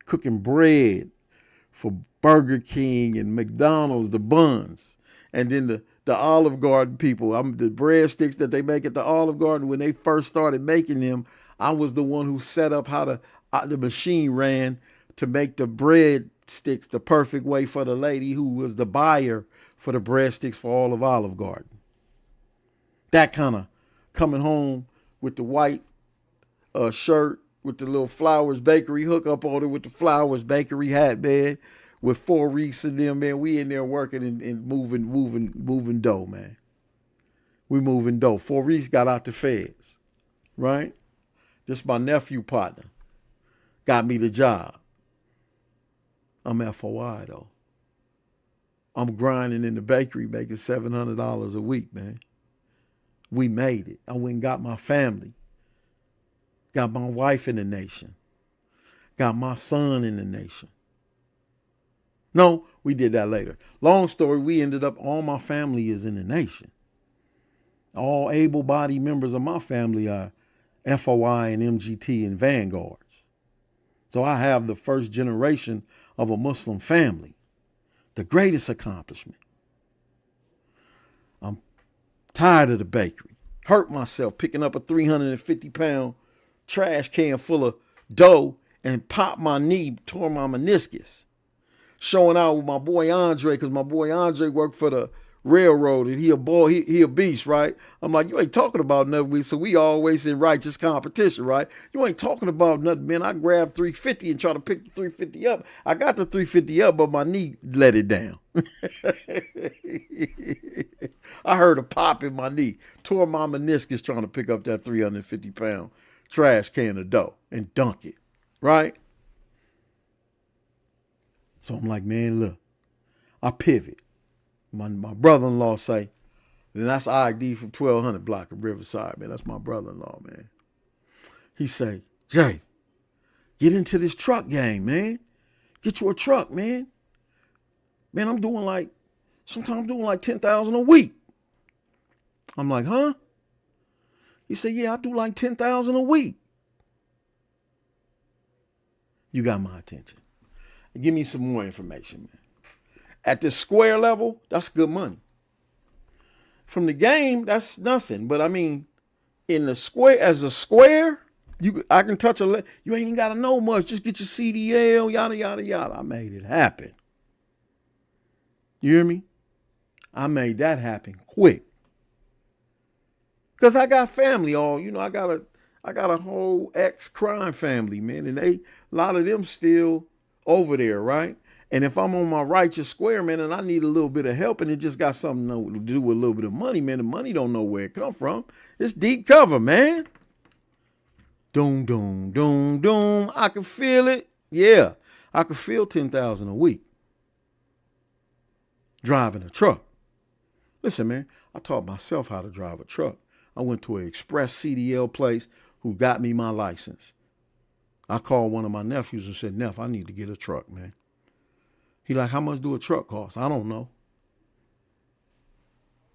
cooking bread for Burger King and McDonald's, the buns. And then the Olive Garden people, the breadsticks that they make at the Olive Garden, when they first started making them, I was the one who set up how the machine ran to make the breadsticks the perfect way for the lady who was the buyer for the breadsticks for all of Olive Garden. That kind of coming home with the white shirt with the little Flowers Bakery hookup on it with the Flowers Bakery hat, man, with 4 Reese in them, man. We in there working and moving dough, man. We moving dough. 4 Reese got out the feds, right? This my nephew partner. Got me the job. I'm FOI, though. I'm grinding in the bakery making $700 a week, man. We made it. I went and got my family. Got my wife in the Nation. Got my son in the Nation. No, we did that later. Long story, we ended up, all my family is in the Nation. All able-bodied members of my family are FOI and MGT and Vanguards. So I have the first generation of a Muslim family. The greatest accomplishment. I'm tired of the bakery. Hurt myself picking up a 350-pound trash can full of dough and popped my knee, tore my meniscus. Showing out with my boy Andre, because my boy Andre worked for the railroad and he a beast, right? I'm like, you ain't talking about nothing. So we always in righteous competition, right? You ain't talking about nothing, man. I grabbed 350 and try to pick the 350 up. I got the 350 up, but my knee let it down. I heard a pop in my knee. Tore my meniscus trying to pick up that 350-pound trash can of dough and dunk it, right? So I'm like, man, look, I pivot. My brother-in-law say, and that's ID from 1200 block of Riverside, man. That's my brother-in-law, man. He say, Jay, get into this truck game, man. Get you a truck, man. Man, I'm doing like Sometimes I'm doing like 10,000 a week. I'm like, huh? He said, yeah, I do like 10,000 a week. You got my attention. Give me some more information, man. At the square level, that's good money. From the game, that's nothing. But I mean, in the square, as a square, I can touch you ain't even got to know much. Just get your CDL, yada, yada, yada. I made it happen. You hear me? I made that happen quick. Because I got family I got a whole ex-crime family, man. And a lot of them still over there, right? And if I'm on my righteous square, man, and I need a little bit of help and it just got something to do with a little bit of money, man, the money don't know where it come from. It's deep cover, man. Doom, doom, doom, doom. I can feel it. Yeah, I can feel 10,000 a week driving a truck. Listen, man, I taught myself how to drive a truck. I went to an express CDL place who got me my license. I called one of my nephews and said, Neff, I need to get a truck, man. He like, how much do a truck cost? I don't know.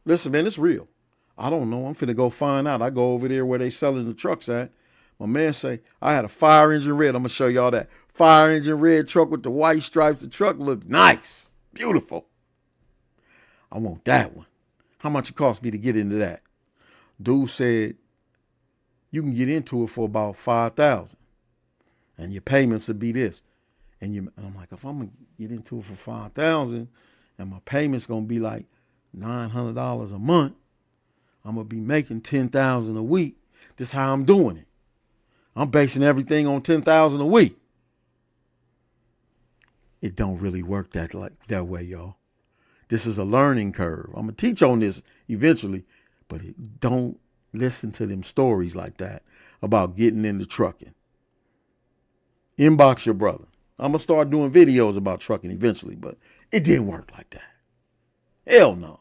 Listen, man, it's real. I don't know. I'm finna go find out. I go over there where they selling the trucks at. My man say, I had a fire engine red. I'm going to show y'all that. Fire engine red truck with the white stripes. The truck looked nice. Beautiful. I want that one. How much it cost me to get into that? Dude said, you can get into it for about $5,000. And your payments would be this. And I'm like, if I'm going to get into it for $5,000 and my payment's going to be like $900 a month, I'm going to be making $10,000 a week. This is how I'm doing it. I'm basing everything on $10,000 a week. It don't really work that way, y'all. This is a learning curve. I'm going to teach on this eventually, but don't listen to them stories like that about getting into trucking. Inbox your brother. I'm going to start doing videos about trucking eventually, but it didn't work like that. Hell no.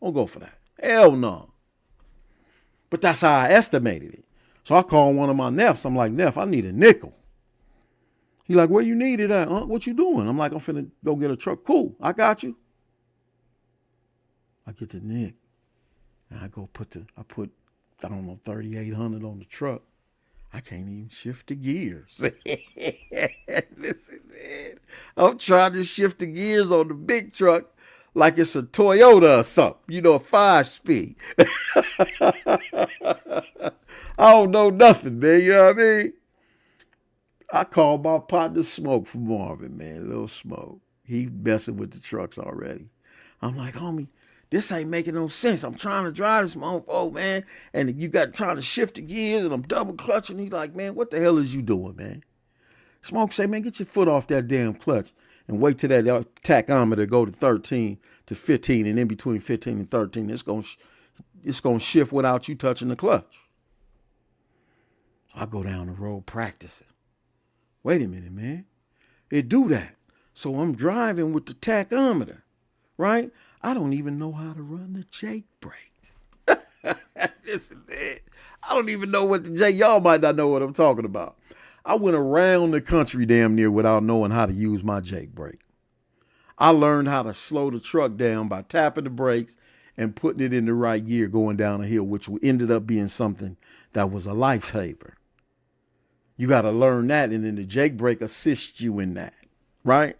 Don't go for that. Hell no. But that's how I estimated it. So I called one of my nephews. I'm like, Neff, I need a nickel. He like, where you need it at? What you doing? I'm like, I'm finna go get a truck. Cool. I got you. I get the nick. And I put, I don't know, 3,800 on the truck. I can't even shift the gears. Listen, man. I'm trying to shift the gears on the big truck like it's a Toyota or something. A 5-speed. I don't know nothing, man. You know what I mean? I called my partner Smoke from Marvin, man. Little Smoke. He messing with the trucks already. I'm like, homie, this ain't making no sense. I'm trying to drive this mofo, man. And you got trying to shift the gears and I'm double clutching. He's like, man, what the hell is you doing, man? Smoke say, man, get your foot off that damn clutch and wait till that tachometer go to 13 to 15. And in between 15 and 13, it's going to shift without you touching the clutch. So I go down the road practicing. Wait a minute, man. It do that. So I'm driving with the tachometer, right? I don't even know how to run the Jake brake. Listen, man, I don't even know what the Jake, y'all might not know what I'm talking about. I went around the country damn near without knowing how to use my Jake brake. I learned how to slow the truck down by tapping the brakes and putting it in the right gear going down a hill, which ended up being something that was a lifesaver. You got to learn that, and then the Jake brake assists you in that, right?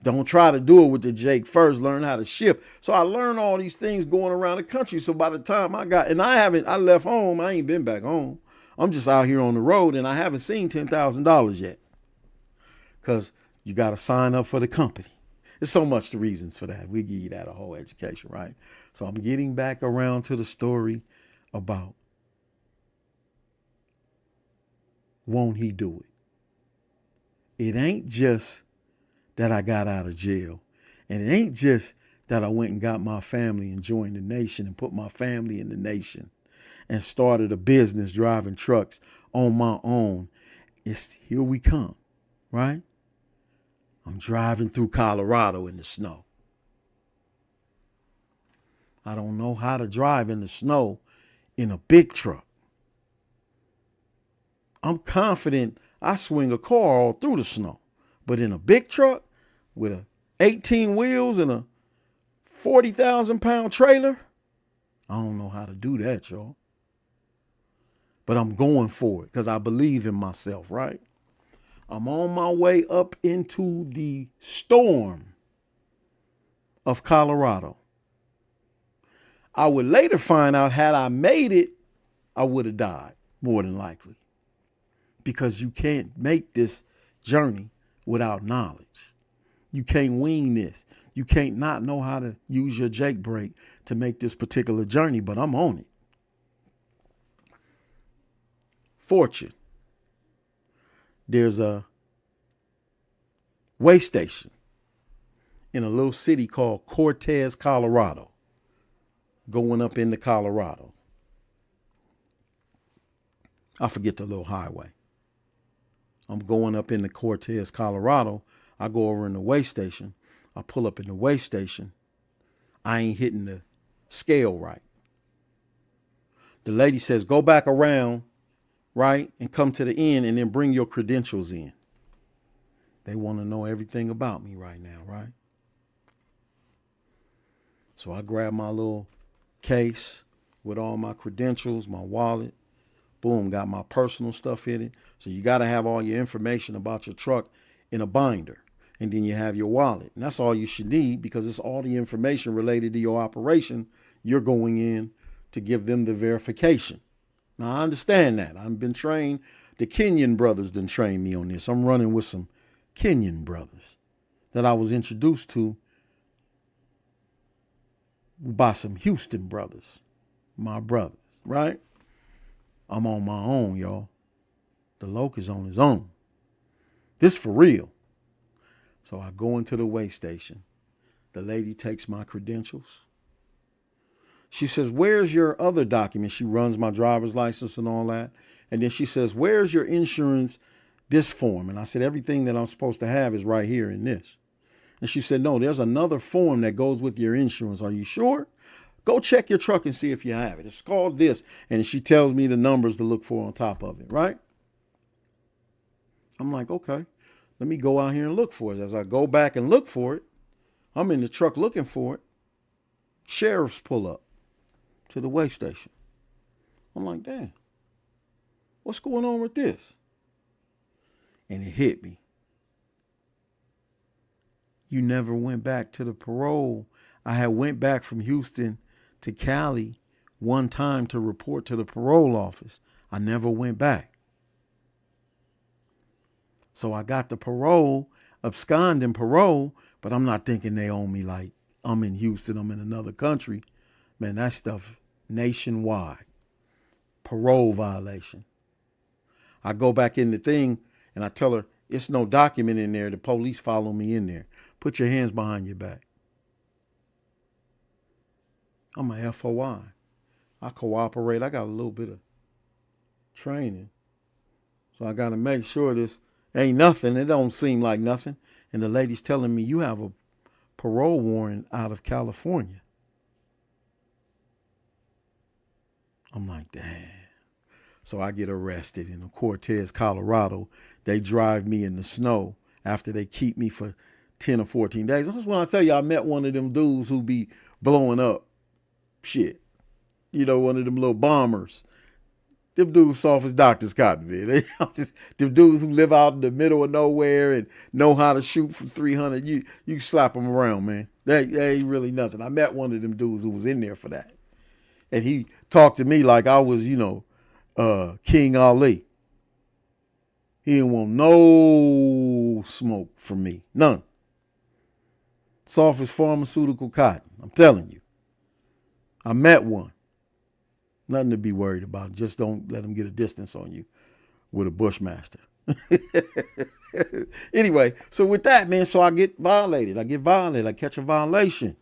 Don't try to do it with the Jake first. Learn how to shift. So I learned all these things going around the country. So by the time I left home, I ain't been back home. I'm just out here on the road and I haven't seen $10,000 yet. Because you got to sign up for the company. There's so much the reasons for that. We give you that a whole education, right? So I'm getting back around to the story about won't he do it? It ain't just that I got out of jail. And it ain't just that I went and got my family and joined the nation and put my family in the nation and started a business driving trucks on my own. It's here we come, right? I'm driving through Colorado in the snow. I don't know how to drive in the snow in a big truck. I'm confident I swing a car all through the snow. But in a big truck with 18 wheels and a 40,000-pound trailer. I don't know how to do that, y'all. But I'm going for it because I believe in myself, right? I'm on my way up into the storm of Colorado. I would later find out had I made it, I would have died, more than likely. Because you can't make this journey without knowledge. You can't wing this. You can't not know how to use your Jake brake to make this particular journey, but I'm on it. Fortune. There's a way station in a little city called Cortez, Colorado, going up into Colorado. I forget the little highway. I'm going up into Cortez, Colorado. I go over in the way station. I pull up in the way station. I ain't hitting the scale right. The lady says, go back around, right, and come to the end and then bring your credentials in. They want to know everything about me right now, right? So I grab my little case with all my credentials, my wallet. Boom, got my personal stuff in it. So you got to have all your information about your truck in a binder. And then you have your wallet. And that's all you should need because it's all the information related to your operation. You're going in to give them the verification. Now, I understand that. I've been trained. The Kenyan brothers done trained me on this. I'm running with some Kenyan brothers that I was introduced to by some Houston brothers, my brothers, right? I'm on my own, y'all. The Loke is on his own. This for real. So I go into the way station. The lady takes my credentials. She says, where's your other document? She runs my driver's license and all that. And then she says, where's your insurance, this form? And I said, everything that I'm supposed to have is right here in this. And she said, no, there's another form that goes with your insurance. Are you sure? Go check your truck and see if you have it. It's called this. And she tells me the numbers to look for on top of it, right? I'm like, okay, let me go out here and look for it. As I go back and look for it, I'm in the truck looking for it. Sheriffs pull up to the way station. I'm like, damn, what's going on with this? And it hit me. You never went back to the parole. I had went back from Houston to Cali one time to report to the parole office. I never went back. So I got the parole, absconding parole, but I'm not thinking they own me like I'm in Houston, I'm in another country. Man, that stuff nationwide. Parole violation. I go back in the thing and I tell her, it's no document in there. The police follow me in there. Put your hands behind your back. I'm a FOI. I cooperate. I got a little bit of training. So I got to make sure this ain't nothing. It don't seem like nothing. And the lady's telling me, you have a parole warrant out of California. I'm like, damn. So I get arrested in Cortez, Colorado. They drive me in the snow after they keep me for 10 or 14 days. That's when I tell you I met one of them dudes who be blowing up shit. You know, one of them little bombers. Them dudes soft as Dr. Cotton, man. They just them dudes who live out in the middle of nowhere and know how to shoot from 300. You slap them around, man. They ain't really nothing. I met one of them dudes who was in there for that. And he talked to me like I was, King Ali. He didn't want no smoke from me. None. Soft as pharmaceutical cotton. I'm telling you. I met one. Nothing to be worried about. Just don't let him get a distance on you with a Bushmaster. Anyway, so with that, man, so I get violated. I catch a violation.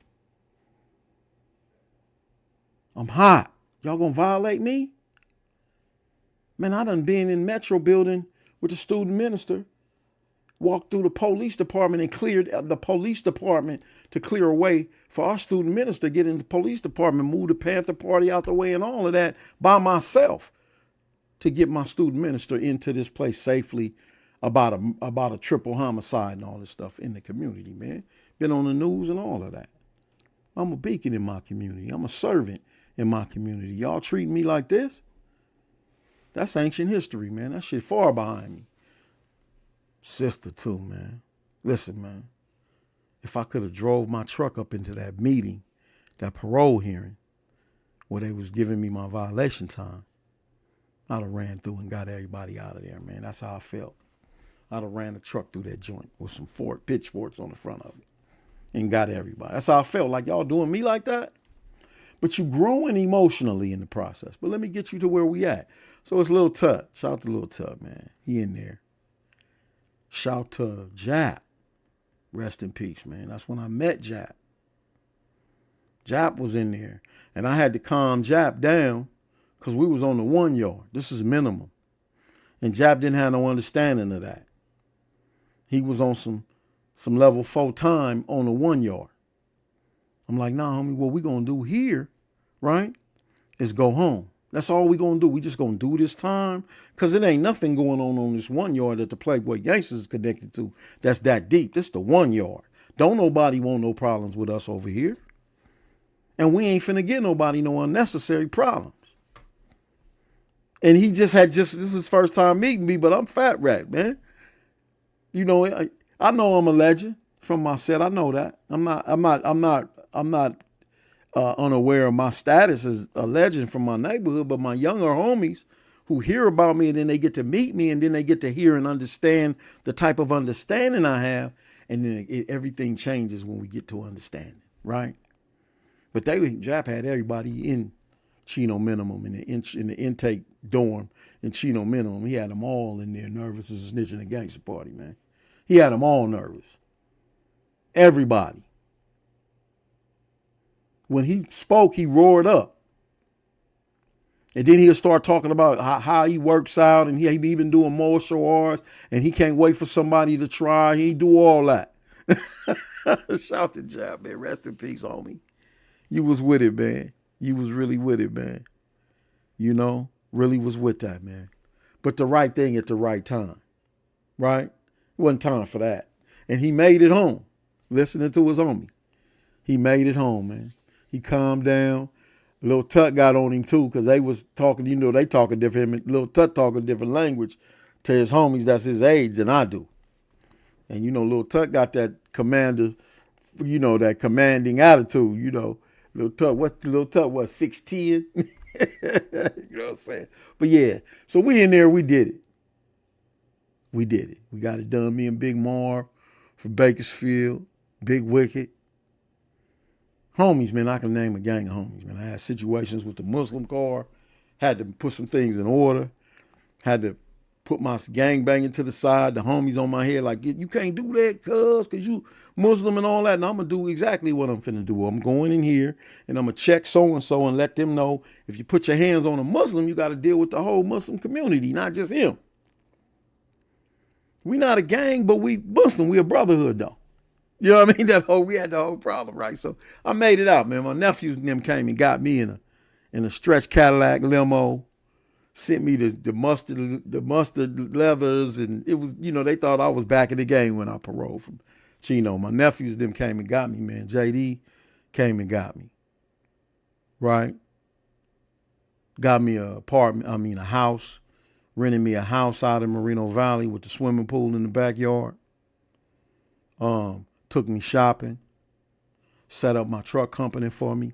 I'm hot. Y'all gonna violate me? Man, I done been in Metro building with the student minister, walked through the police department and cleared the police department to clear a way for our student minister to get in the police department, move the Panther Party out the way and all of that by myself to get my student minister into this place safely about a triple homicide and all this stuff in the community, man. Been on the news and all of that. I'm a beacon in my community. I'm a servant in my community. Y'all treat me like this? That's ancient history, man. That shit far behind me. Sister too, man. Listen, man. If I could have drove my truck up into that meeting, that parole hearing, where they was giving me my violation time, I'd have ran through and got everybody out of there, man. That's how I felt. I'd have ran the truck through that joint with some pitchforks on the front of it and got everybody. That's how I felt. Like, y'all doing me like that? But you growing emotionally in the process. But let me get you to where we at. So it's Lil Tut. Shout out to Lil Tut, man. He in there. Shout to Jap. Rest in peace, man. That's when I met Jap. Jap was in there. And I had to calm Jap down because we was on the 1 yard. This is minimum. And Jap didn't have no understanding of that. He was on some level 4 time on the 1 yard. I'm like, nah, homie, what we gonna do here, right, is go home. That's all we gonna do. We just gonna do this time because it ain't nothing going on this 1 yard that the Playboy Gangsters is connected to that's that deep. This the 1 yard. Don't nobody want no problems with us over here. And we ain't finna get nobody no unnecessary problems. And he this is his first time meeting me, but I'm Fat Rat, man. You know, I know I'm a legend from my set. I know that. I'm not unaware of my status as a legend from my neighborhood, but my younger homies who hear about me and then they get to meet me and then they get to hear and understand the type of understanding I have. And then everything changes when we get to understanding, right? But Jap had everybody in Chino Minimum in the intake dorm in Chino Minimum. He had them all in there nervous as a snitch in a gangster party, man. He had them all nervous. Everybody. When he spoke, he roared up. And then he'll start talking about how he works out and he been doing martial arts and he can't wait for somebody to try. He do all that. Shout to Jap, man. Rest in peace, homie. You was with it, man. You was really with it, man. You know, really was with that, man. But the right thing at the right time, right? It wasn't time for that. And he made it home, listening to his homie. He made it home, man. He calmed down. Lil Tut got on him too, because they was talking, you know, they talking different. Lil Tut talking a different language to his homies that's his age than I do. And, you know, Lil Tut got that commander, you know, that commanding attitude, you know. Lil Tut, what, 6'10"? You know what I'm saying? But yeah, so we in there, we did it. We did it. We got it done. Me and Big Marv from Bakersfield, Big Wicked. Homies, man, I can name a gang of homies, man. I had situations with the Muslim car, had to put some things in order, had to put my gang banging to the side, the homies on my head, like, you can't do that, because you Muslim and all that. And I'm going to do exactly what I'm finna do. I'm going in here, and I'm going to check so-and-so and let them know if you put your hands on a Muslim, you got to deal with the whole Muslim community, not just him. We not a gang, but we Muslim. We a brotherhood, though. You know what I mean? We had the whole problem, right? So I made it out, man. My nephews and them came and got me in a stretch Cadillac limo, sent me the mustard leathers, and it was, you know, they thought I was back in the game when I paroled from Chino. My nephews them came and got me, man. JD came and got me, right? Got me a house, rented me a house out in Moreno Valley with the swimming pool in the backyard. Took me shopping, set up my truck company for me.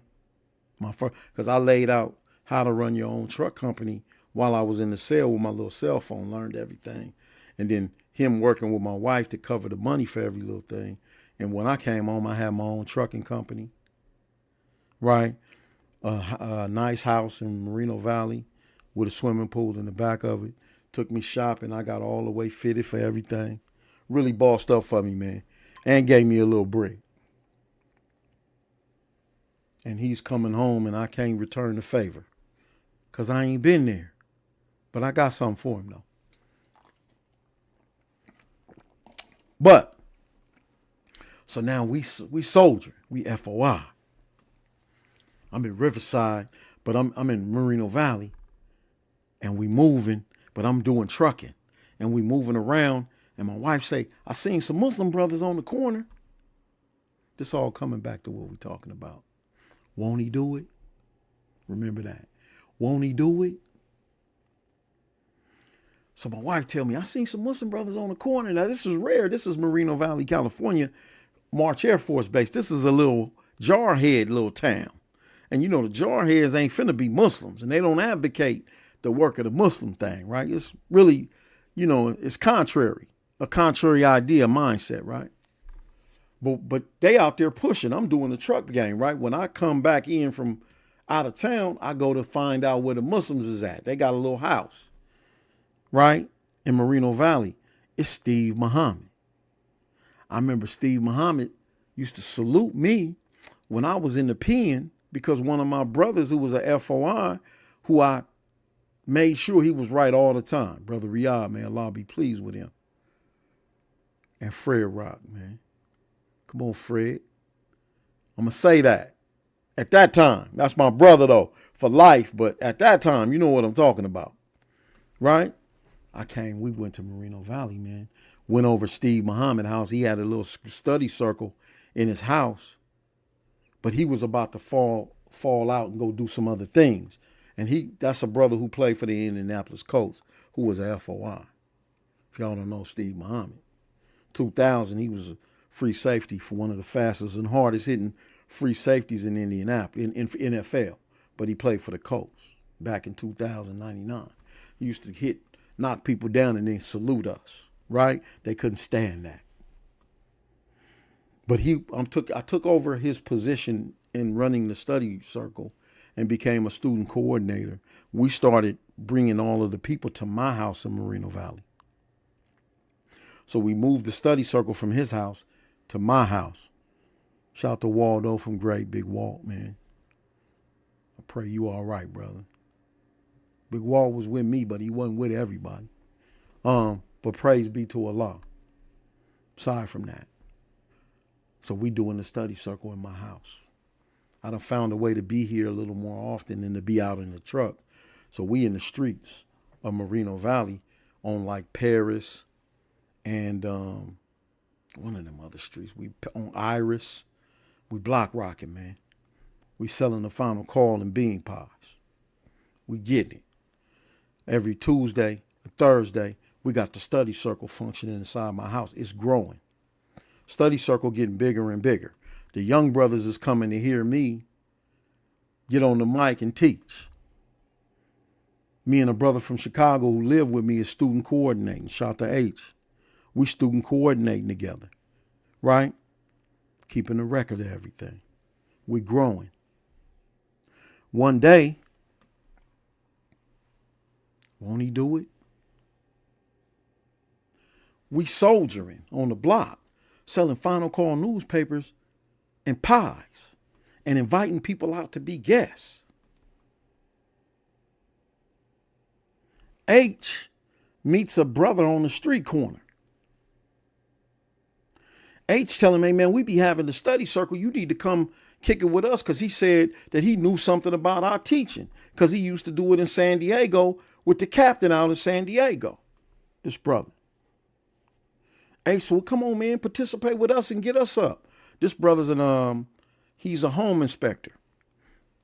Because I laid out how to run your own truck company while I was in the cell with my little cell phone, learned everything. And then him working with my wife to cover the money for every little thing. And when I came home, I had my own trucking company, right? A nice house in Moreno Valley with a swimming pool in the back of it. Took me shopping. I got all the way fitted for everything. Really bossed up for me, man. And gave me a little break. And he's coming home and I can't return the favor because I ain't been there. But I got something for him, though. But, so now we soldier. We FOI. I'm in Riverside, but I'm in Moreno Valley. And we moving, but I'm doing trucking. And we moving around. And my wife say, I seen some Muslim brothers on the corner. This all coming back to what we talking about. Won't he do it? Remember that. Won't he do it? So my wife tell me, I seen some Muslim brothers on the corner. Now, this is rare. This is Moreno Valley, California, March Air Force Base. This is a little jarhead little town. And you know, the jarheads ain't finna be Muslims, and they don't advocate the work of the Muslim thing, right? It's really, you know, it's a contrary idea, mindset, right? But they out there pushing. I'm doing the truck game, right? When I come back in from out of town, I go to find out where the Muslims is at. They got a little house, right? In Moreno Valley. It's Steve Muhammad. I remember Steve Muhammad used to salute me when I was in the pen, because one of my brothers who was a FOI, who I made sure he was right all the time, Brother Riyadh, may Allah be pleased with him. And Fred Rock, man. Come on, Fred. I'm going to say that. At that time, that's my brother though, for life, but at that time, you know what I'm talking about, right? We went to Moreno Valley, man. Went over Steve Muhammad's house. He had a little study circle in his house, but he was about to fall out and go do some other things. And that's a brother who played for the Indianapolis Colts, who was a FOI. If y'all don't know Steve Muhammad. 2000, he was a free safety for one of the fastest and hardest hitting free safeties in Indianapolis, in NFL. But he played for the Colts back in 2099. He used to knock people down and then salute us, right? They couldn't stand that. But I took over his position in running the study circle and became a student coordinator. We started bringing all of the people to my house in Moreno Valley. So we moved the study circle from his house to my house. Shout out to Waldo from Great Big Walt, man. I pray you all right, brother. Big Walt was with me, but he wasn't with everybody. But praise be to Allah. Aside from that. So we doing the study circle in my house. I done found a way to be here a little more often than to be out in the truck. So we in the streets of Moreno Valley on like Paris and one of them other streets. We on Iris. We block rocking, man. We selling the final call and bean pies. We getting it. Every Tuesday, Thursday, we got the study circle functioning inside my house. It's growing. Study circle getting bigger and bigger. The young brothers is coming to hear me get on the mic and teach. Me and a brother from Chicago who lived with me is student coordinating. Shout out to H. We student coordinating together, right? Keeping a record of everything. We're growing. One day, won't he do it? We soldiering on the block, selling final call newspapers and pies and inviting people out to be guests. H meets a brother on the street corner. H telling me, hey man, we be having the study circle. You need to come kick it with us, because he said that he knew something about our teaching, because he used to do it in San Diego with the captain out in San Diego, this brother. Hey, so come on, man, participate with us and get us up. This brother's he's a home inspector.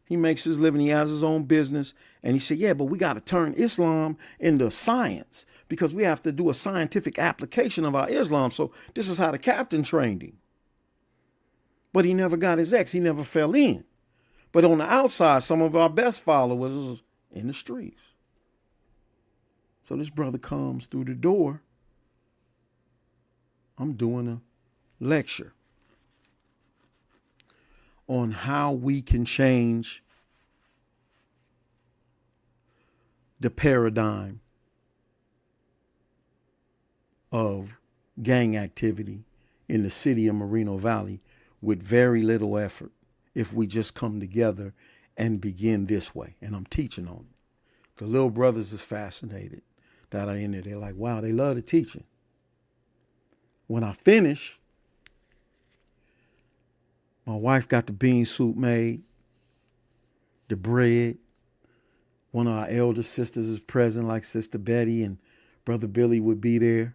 He makes his living. He has his own business. And he said, yeah, but we got to turn Islam into science, because we have to do a scientific application of our Islam. So this is how the captain trained him. But he never got his X. He never fell in. But on the outside, some of our best followers was in the streets. So this brother comes through the door. I'm doing a lecture on how we can change the paradigm of gang activity in the city of Moreno Valley with very little effort, if we just come together and begin this way. And I'm teaching on it. The little brothers is fascinated that are in there. They're like, wow, they love the teaching. When I finish, my wife got the bean soup made, the bread. One of our elder sisters is present, like Sister Betty, and Brother Billy would be there.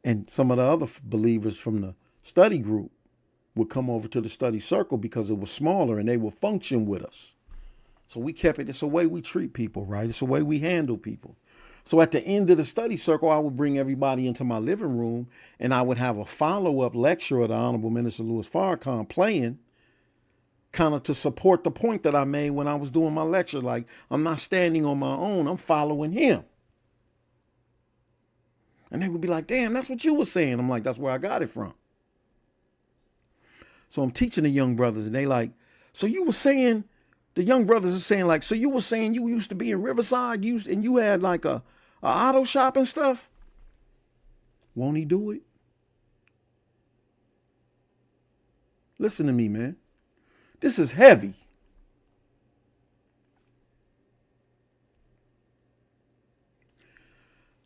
And some of the other believers from the study group would come over to the study circle because it was smaller and they would function with us. So we kept it. It's a way we treat people, right? It's a way we handle people. So at the end of the study circle, I would bring everybody into my living room and I would have a follow-up lecture of the Honorable Minister Louis Farrakhan playing, kind of to support the point that I made when I was doing my lecture. Like, I'm not standing on my own. I'm following him. And they would be like, damn, that's what you were saying. I'm like, that's where I got it from. So I'm teaching the young brothers and they like, so you were saying, the young brothers are saying like, so you were saying you used to be in Riverside and you had like a auto shop and stuff? Won't he do it? Listen to me, man. This is heavy.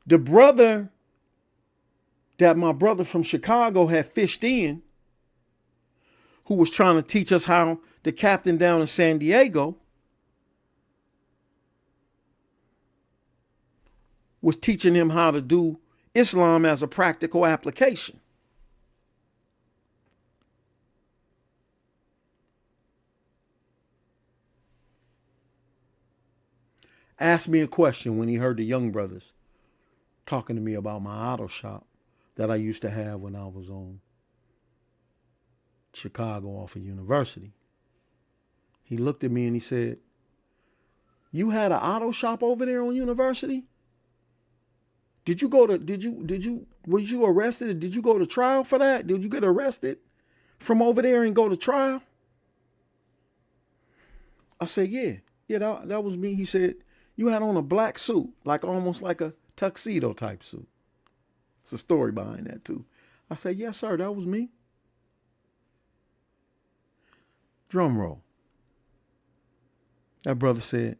The brother that my brother from Chicago had fished in, who was trying to teach us how the captain down in San Diego was teaching him how to do Islam as a practical application. Asked me a question when he heard the young brothers talking to me about my auto shop that I used to have when I was on Chicago off of University. He looked at me and he said, you had an auto shop over there on University? Was you arrested? Did you go to trial for that? Did you get arrested from over there and go to trial? I said, yeah, that was me. He said, you had on a black suit, like almost like a tuxedo type suit. It's a story behind that too. I said, yes, sir, that was me. Drum roll. That brother said,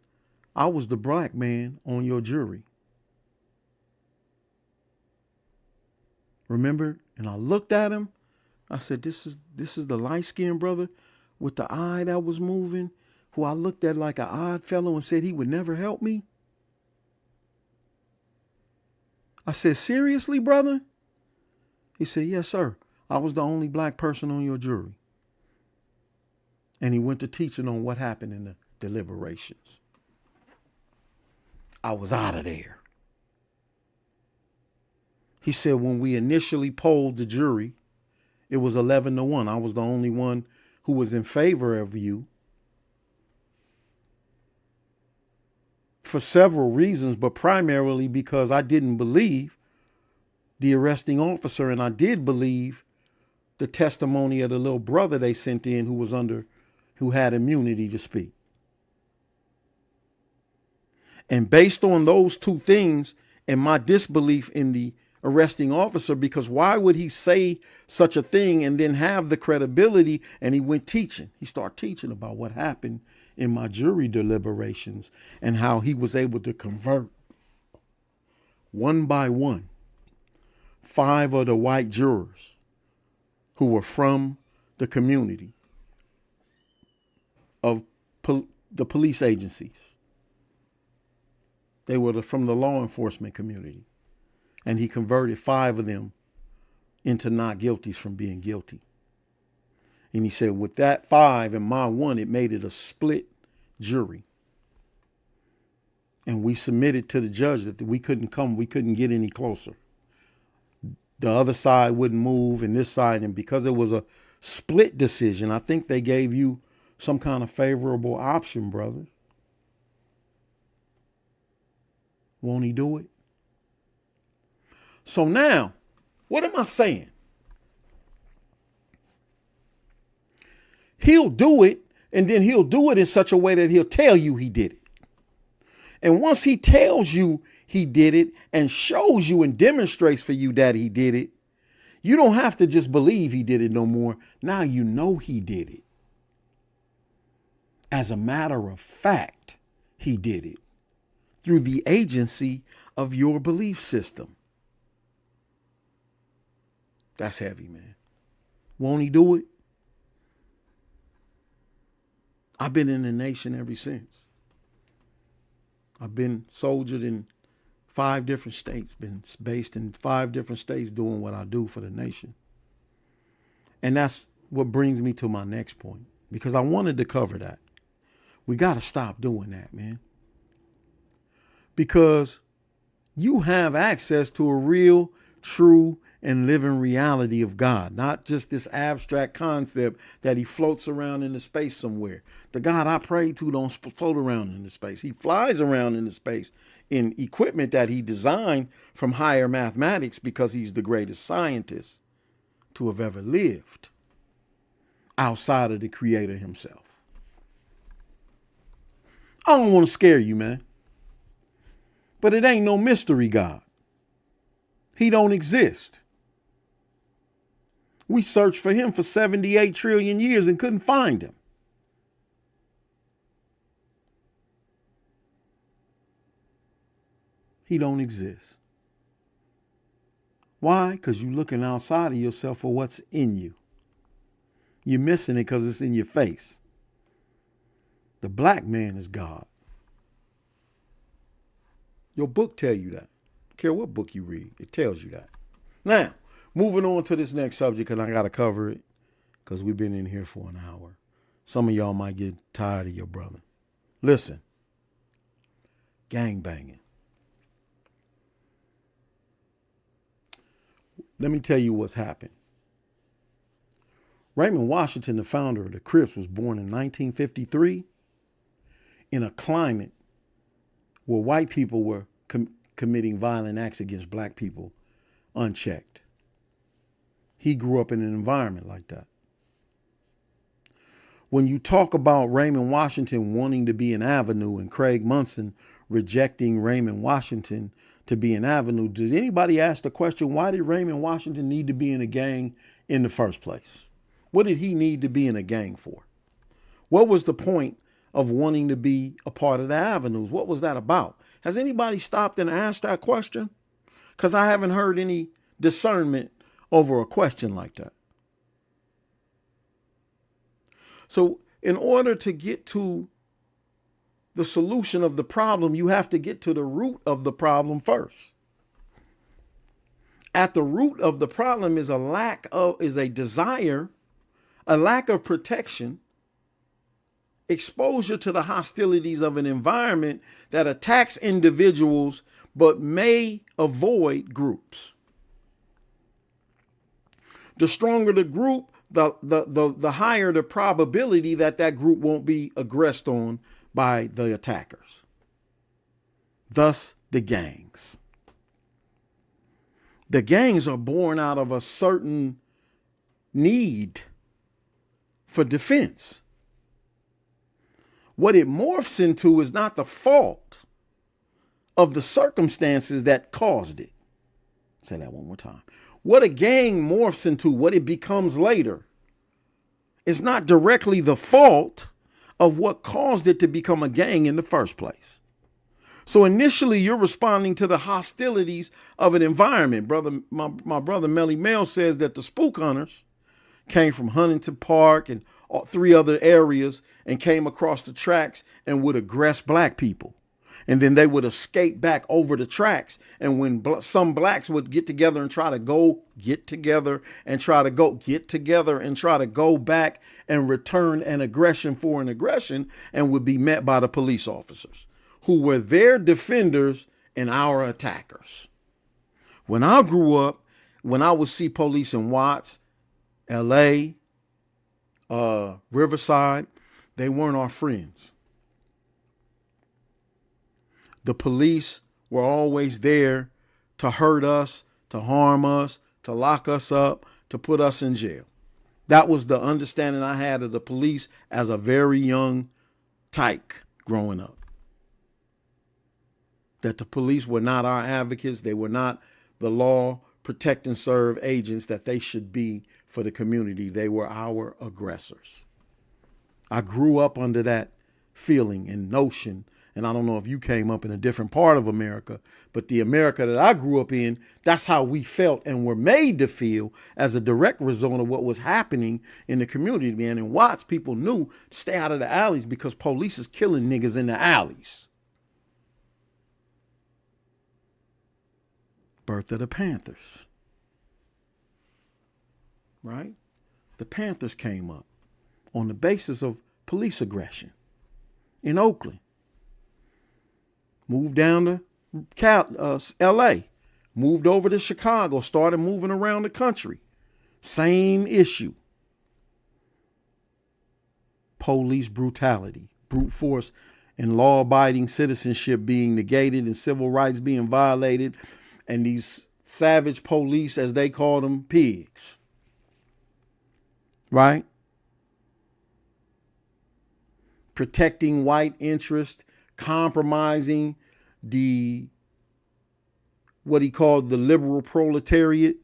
I was the black man on your jury. Remember? And I looked at him. I said, this is the light-skinned brother with the eye that was moving, who I looked at like an odd fellow and said he would never help me. I said, seriously, brother? He said, yes, sir. I was the only black person on your jury. And he went to teaching on what happened in the deliberations. I was out of there. He said, when we initially polled the jury, it was 11-1. I was the only one who was in favor of you for several reasons, but primarily because I didn't believe the arresting officer, and I did believe the testimony of the little brother they sent in who had immunity to speak. And based on those two things and my disbelief in the arresting officer, because why would he say such a thing and then have the credibility? And he went teaching. He started teaching about what happened in my jury deliberations and how he was able to convert one by one 5 of the white jurors who were from the community of the police agencies. They were from the law enforcement community. And he converted 5 of them into not guilties from being guilty. And he said, with that 5 and my 1, it made it a split jury. And we submitted to the judge that we couldn't get any closer. The other side wouldn't move and this side. And because it was a split decision, I think they gave you some kind of favorable option, brother. Won't he do it? So now, what am I saying? He'll do it, and then he'll do it in such a way that he'll tell you he did it. And once he tells you he did it and shows you and demonstrates for you that he did it, you don't have to just believe he did it no more. Now you know he did it. As a matter of fact, he did it through the agency of your belief system. That's heavy, man. Won't he do it? I've been in the nation ever since. I've been soldiered in 5 different states, been based in 5 different states doing what I do for the nation. And that's what brings me to my next point, because I wanted to cover that. We got to stop doing that, man. Because you have access to a real, true, and living reality of God, not just this abstract concept that he floats around in the space somewhere. The God I pray to don't float around in the space. He flies around in the space in equipment that he designed from higher mathematics, because he's the greatest scientist to have ever lived outside of the creator himself. I don't want to scare you, man. But it ain't no mystery God. He don't exist. We searched for him for 78 trillion years and couldn't find him. He don't exist. Why? Because you're looking outside of yourself for what's in you. You're missing it because it's in your face. The black man is God. Your book tell you that. I don't care what book you read, it tells you that. Now, moving on to this next subject, because I got to cover it, because we've been in here for an hour. Some of y'all might get tired of your brother. Listen, gang banging. Let me tell you what's happened. Raymond Washington, the founder of the Crips, was born in 1953 in a climate where white people were committing violent acts against black people unchecked. He grew up in an environment like that. When you talk about Raymond Washington wanting to be an avenue and Craig Munson rejecting Raymond Washington to be an avenue, does anybody ask the question, why did Raymond Washington need to be in a gang in the first place? What did he need to be in a gang for? What was the point of wanting to be a part of the avenues? What was that about? Has anybody stopped and asked that question? Because I haven't heard any discernment over a question like that. So in order to get to the solution of the problem, you have to get to the root of the problem first. At the root of the problem is a desire, a lack of protection, exposure to the hostilities of an environment that attacks individuals but may avoid groups. The stronger the group, the higher the probability that that group won't be aggressed on by the attackers. Thus, the gangs. The gangs are born out of a certain need for defense. What it morphs into is not the fault of the circumstances that caused it. Say that one more time. What a gang morphs into, what it becomes later, is not directly the fault of what caused it to become a gang in the first place. So initially, you're responding to the hostilities of an environment. My brother Melly Mel says that the spook hunters came from Huntington Park and 3 other areas and came across the tracks and would aggress black people. And then they would escape back over the tracks. And when some blacks would get together and try to go back and return an aggression for an aggression, and would be met by the police officers who were their defenders and our attackers. When I grew up, when I would see police in Watts, LA, Riverside, they weren't our friends. The police were always there to hurt us, to harm us, to lock us up, to put us in jail. That was the understanding I had of the police as a very young tyke growing up. That the police were not our advocates. They were not the law, protect and serve agents that they should be for the community. They were our aggressors. I grew up under that feeling and notion. And I don't know if you came up in a different part of America, but the America that I grew up in, that's how we felt and were made to feel as a direct result of what was happening in the community. Man, in Watts, people knew to stay out of the alleys because police is killing niggas in the alleys. Birth of the Panthers. Right? the Panthers came up on the basis of police aggression in Oakland. Moved down to LA. Moved over to Chicago. Started moving around the country. Same issue. Police brutality, brute force, and law-abiding citizenship being negated and civil rights being violated, and these savage police, as they call them, pigs. Right? Protecting white interest, compromising what he called the liberal proletariat,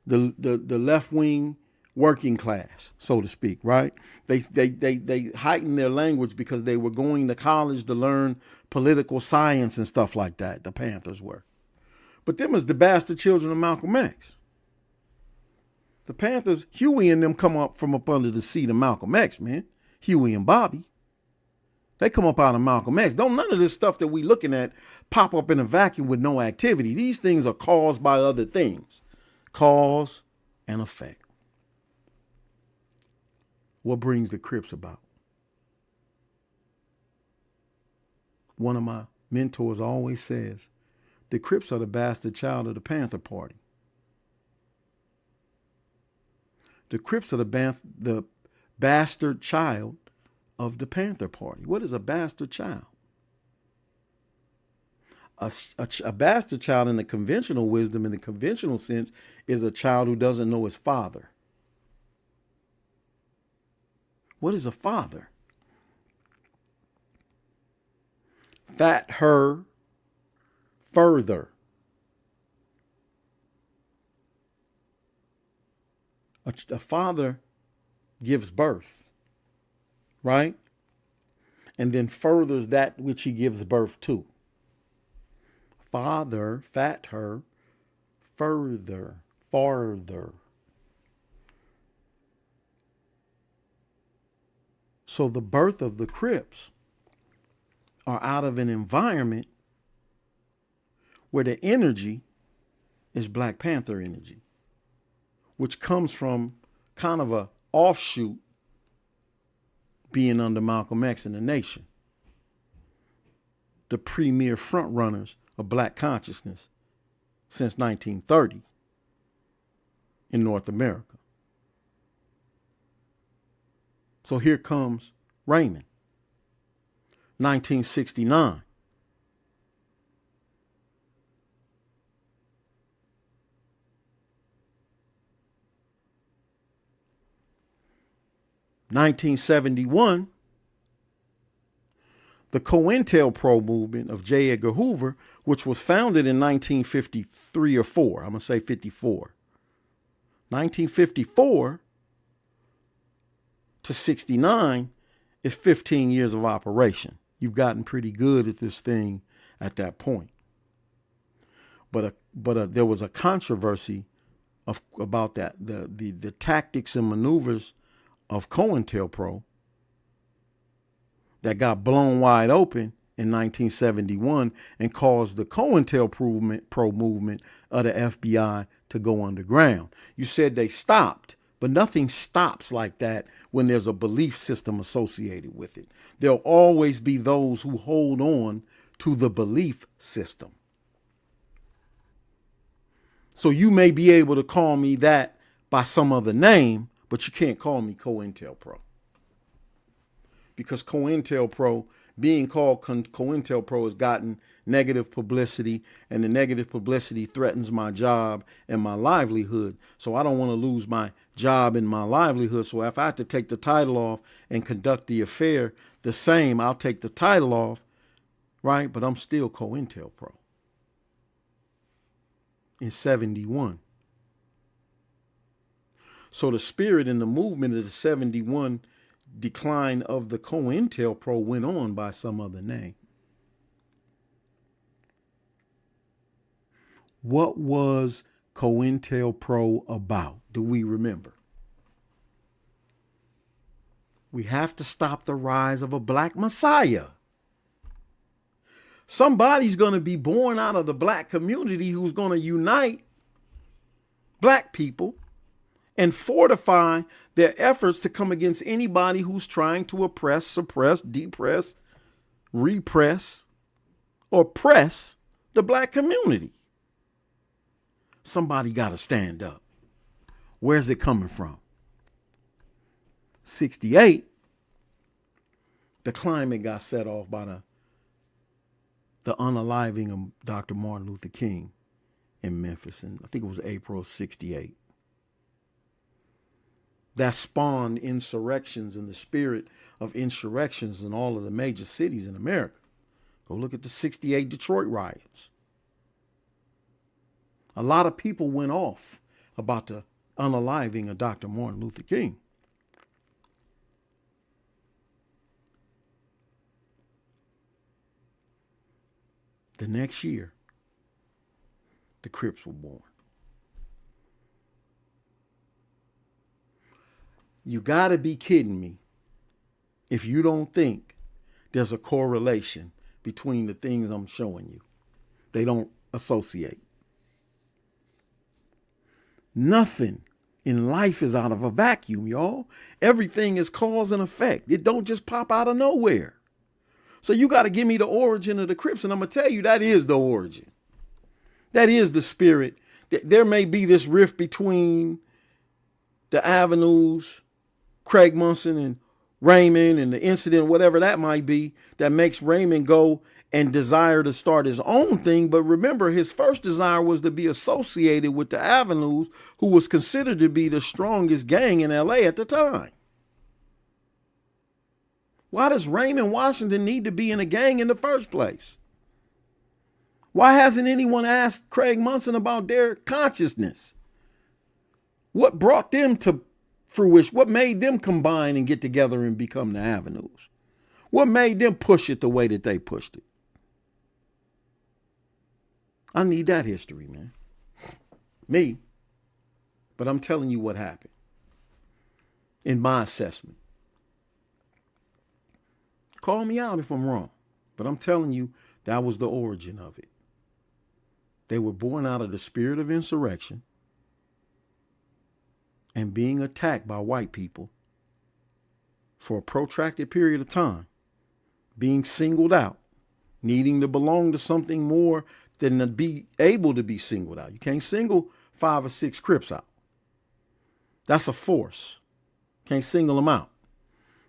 the left-wing working class, so to speak, right? They heightened their language because they were going to college to learn political science and stuff like that. The Panthers were. But them is the bastard children of Malcolm X. The Panthers, Huey and them come up from up under the seat of Malcolm X, man. Huey and Bobby. They come up out of Malcolm X. Don't none of this stuff that we looking at pop up in a vacuum with no activity. These things are caused by other things. Cause and effect. What brings the Crips about? One of my mentors always says, the Crips are the bastard child of the Panther Party. The Crips are the bastard child of the Panther Party. What is a bastard child? A bastard child in the conventional wisdom, in the conventional sense, is a child who doesn't know his father. What is a father? Fat her further. A father gives birth, right? And then furthers that which he gives birth to. Father, fat her, further, farther. So the birth of the Crips are out of an environment where the energy is Black Panther energy, which comes from kind of a offshoot being under Malcolm X in the nation. The premier front runners of Black consciousness since 1930 in North America. So here comes Raymond, 1969. (1971), the COINTELPRO movement of J. Edgar Hoover, which was founded in 1953 or 4, I'm going to say 54. 1954 to 69 is 15 years of operation. You've gotten pretty good at this thing at that point. But there was a controversy about that, the tactics and maneuvers of COINTELPRO that got blown wide open in 1971 and caused the COINTELPRO movement of the FBI to go underground. You said they stopped, but nothing stops like that when there's a belief system associated with it. There'll always be those who hold on to the belief system. So you may be able to call me that by some other name, but you can't call me COINTELPRO. Because COINTELPRO, being called COINTELPRO, has gotten negative publicity, and the negative publicity threatens my job and my livelihood. So I don't want to lose my job and my livelihood. So if I have to take the title off and conduct the affair the same, I'll take the title off, right? But I'm still COINTELPRO. In 71. So the spirit and the movement of the 71 decline of the COINTELPRO went on by some other name. What was COINTELPRO about? Do we remember? We have to stop the rise of a Black Messiah. Somebody's going to be born out of the Black community who's going to unite Black people and fortify their efforts to come against anybody who's trying to oppress, suppress, depress, repress, or press the black community. Somebody got to stand up. Where's it coming from? 68, the climate got set off by the unaliving of Dr. Martin Luther King in Memphis. And I think it was April of 68. That spawned insurrections and the spirit of insurrections in all of the major cities in America. Go look at the 68 Detroit riots. A lot of people went off about the unaliving of Dr. Martin Luther King. The next year, the Crips were born. You gotta be kidding me if you don't think there's a correlation between the things I'm showing you. They don't associate. Nothing in life is out of a vacuum, y'all. Everything is cause and effect. It don't just pop out of nowhere. So you got to give me the origin of the Crips, and I'm going to tell you that is the origin. That is the spirit. There may be this rift between the avenues, Craig Munson and Raymond, and the incident, whatever that might be, that makes Raymond go and desire to start his own thing. But remember, his first desire was to be associated with the Avenues, who was considered to be the strongest gang in LA at the time. Why does Raymond Washington need to be in a gang in the first place? Why hasn't anyone asked Craig Munson about their consciousness? What brought them to fruition? What made them combine and get together and become the Avenues? What made them push it the way that they pushed it? I need that history, man. Me. But I'm telling you what happened in my assessment. Call me out if I'm wrong, but I'm telling you that was the origin of it. They were born out of the spirit of insurrection and being attacked by white people for a protracted period of time, being singled out, needing to belong to something more than to be able to be singled out. You can't single 5 or 6 Crips out. That's a force. Can't single them out.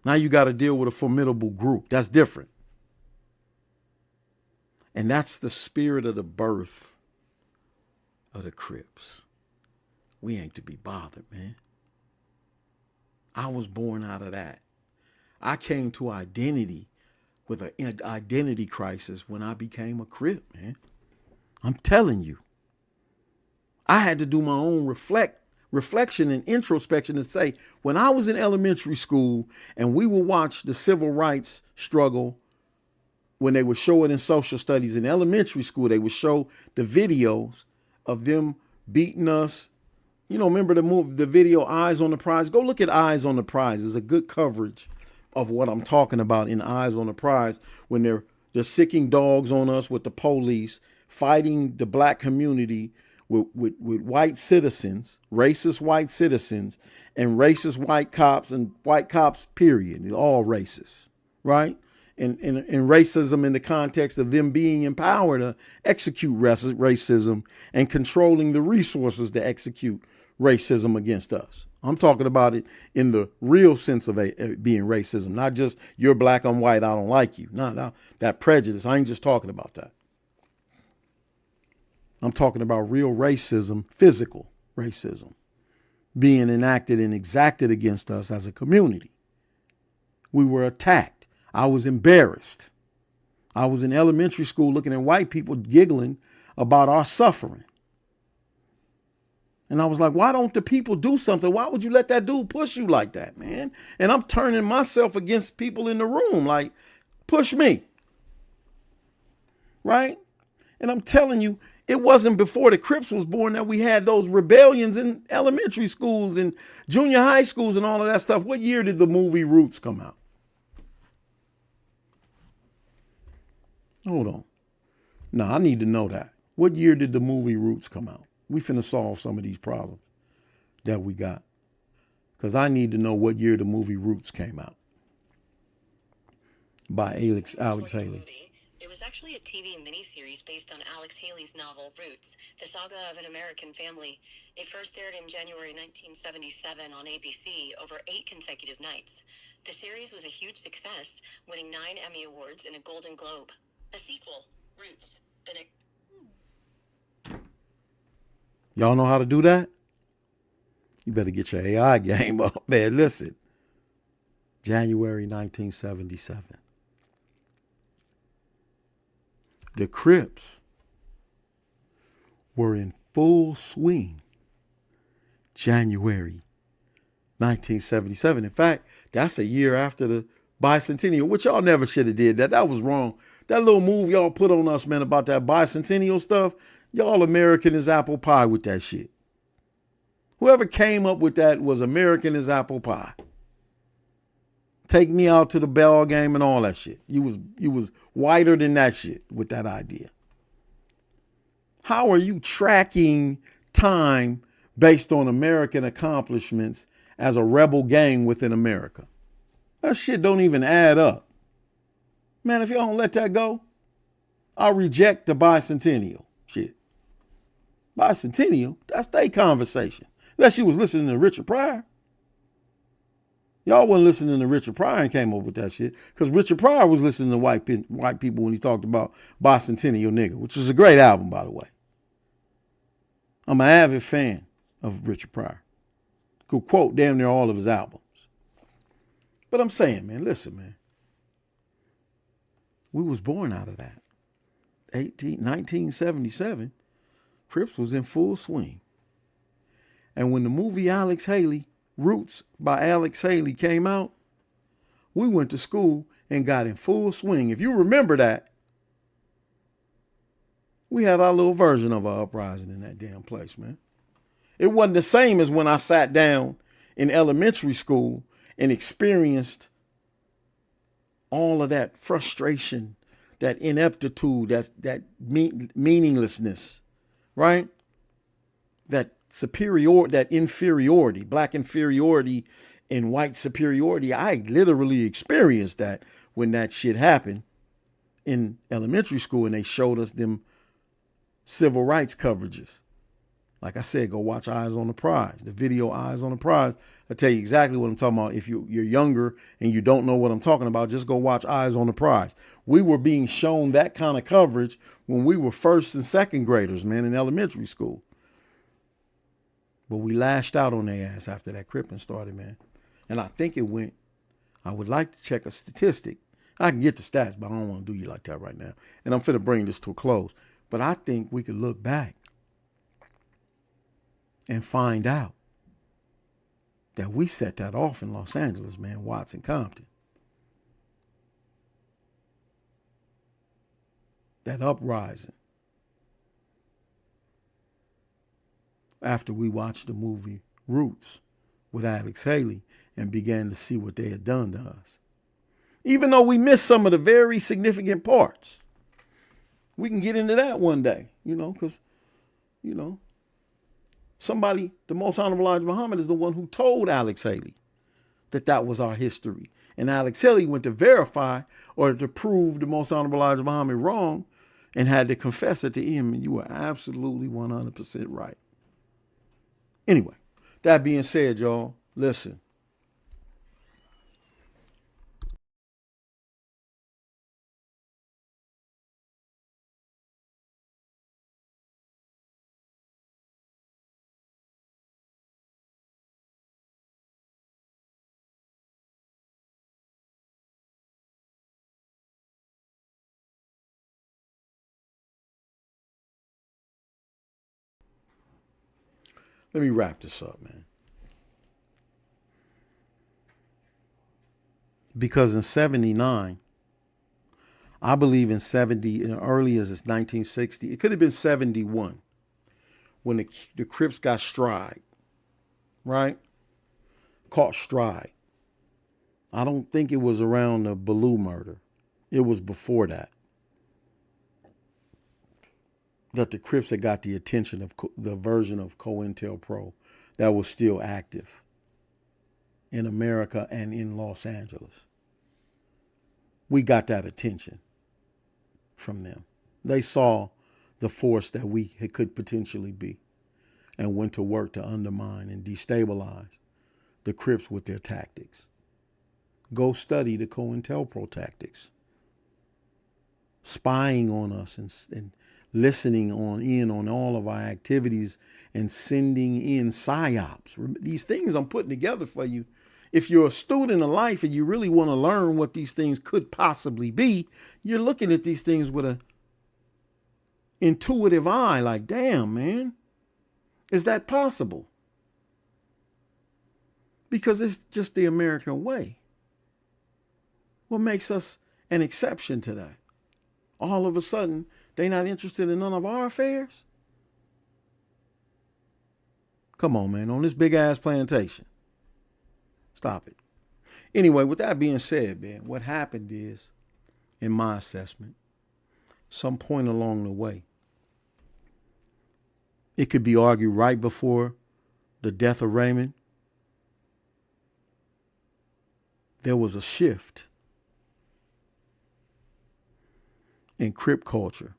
Now you got to deal with a formidable group. That's different. And that's the spirit of the birth of the Crips. We ain't to be bothered, man. I was born out of that. I came to identity with an identity crisis when I became a Crip, man. I'm telling you. I had to do my own reflection and introspection to say, when I was in elementary school and we would watch the civil rights struggle, when they would show it in social studies in elementary school, they would show the videos of them beating us. You know, remember the video Eyes on the Prize? Go look at Eyes on the Prize. It's a good coverage of what I'm talking about in Eyes on the Prize, when they're sicking dogs on us with the police, fighting the black community with white citizens, racist white citizens, and racist white cops, and white cops, period. All racist, right? And racism in the context of them being in power to execute racism and controlling the resources to execute racism against us. I'm talking about it in the real sense of being racism, not just you're black, I'm white, I don't like you. No, that prejudice. I ain't just talking about that. I'm talking about real racism, physical racism, being enacted and exacted against us as a community. We were attacked. I was embarrassed. I was in elementary school looking at white people giggling about our suffering. And I was like, why don't the people do something? Why would you let that dude push you like that, man? And I'm turning myself against people in the room, like, push me. Right? And I'm telling you, it wasn't before the Crips was born that we had those rebellions in elementary schools and junior high schools and all of that stuff. What year did the movie Roots come out? Hold on. No, I need to know that. What year did the movie Roots come out? We finna solve some of these problems that we got. because I need to know what year the movie Roots came out by Alex Haley. It was actually a TV miniseries based on Alex Haley's novel Roots, the saga of an American family. It first aired in January 1977 on ABC over 8 consecutive nights. The series was a huge success, winning 9 Emmy Awards and a Golden Globe. A sequel, Roots. Y'all know how to do that? You better get your AI game up, man. Listen. January 1977. The Crips were in full swing January 1977. In fact, that's a year after the bicentennial, which y'all never should have did that. That was wrong. That little move y'all put on us, man, about that bicentennial stuff, y'all American as apple pie with that shit. Whoever came up with that was American as apple pie. Take me out to the ball game and all that shit. You was whiter than that shit with that idea. How are you tracking time based on American accomplishments as a rebel gang within America? That shit don't even add up. Man, if y'all don't let that go, I'll reject the bicentennial shit. Bicentennial, that's their conversation. Unless you was listening to Richard Pryor. Y'all wasn't listening to Richard Pryor and came up with that shit. Because Richard Pryor was listening to white people when he talked about Bicentennial Nigga, which is a great album, by the way. I'm an avid fan of Richard Pryor. Could quote damn near all of his albums. But I'm saying, man, listen, man. We was born out of that. 1977, Crips was in full swing. And when the movie Alex Haley, Roots by Alex Haley came out, we went to school and got in full swing. If you remember that, we had our little version of our uprising in that damn place, man. It wasn't the same as when I sat down in elementary school and experienced all of that frustration, that ineptitude, that meaninglessness, right? That inferiority, black inferiority and white superiority. I literally experienced that when that shit happened in elementary school and they showed us them civil rights coverages. Like I said, go watch Eyes on the Prize, the video Eyes on the Prize. I'll tell you exactly what I'm talking about. If you're younger and you don't know what I'm talking about, just go watch Eyes on the Prize. We were being shown that kind of coverage when we were first and second graders, man, in elementary school. But we lashed out on their ass after that cripping started, man. And I think it went, I would like to check a statistic. I can get the stats, but I don't want to do you like that right now. And I'm finna bring this to a close. But I think we could look back and find out that we set that off in Los Angeles, man, Watts and Compton. That uprising. After we watched the movie Roots with Alex Haley and began to see what they had done to us. Even though we missed some of the very significant parts. We can get into that one day, because, somebody, the Most Honorable Elijah Muhammad, is the one who told Alex Haley that was our history. And Alex Haley went to verify or to prove the Most Honorable Elijah Muhammad wrong and had to confess it to him. And you were absolutely 100% right. Anyway, that being said, y'all, listen. Let me wrap this up, man. Because in 79, I believe in 70, and early as it's 1960, it could have been 71 when the Crips got stride, right? Caught stride. I don't think it was around the Ballou murder. It was before that the Crips had got the attention of the version of COINTELPRO that was still active. in America and in Los Angeles. We got that attention from them. They saw the force that we could potentially be and went to work to undermine and destabilize the Crips with their tactics. Go study the COINTELPRO tactics. Spying on us and listening in on all of our activities and sending in psyops. These things I'm putting together for you. If you're a student of life and you really want to learn what these things could possibly be, you're looking at these things with an intuitive eye like, damn, man, is that possible? Because it's just the American way. What makes us an exception to that? All of a sudden, they not interested in none of our affairs? Come on, man, on this big ass plantation. Stop it. Anyway, with that being said, man, what happened is, in my assessment, some point along the way, it could be argued right before the death of Raymond, there was a shift in Crip culture.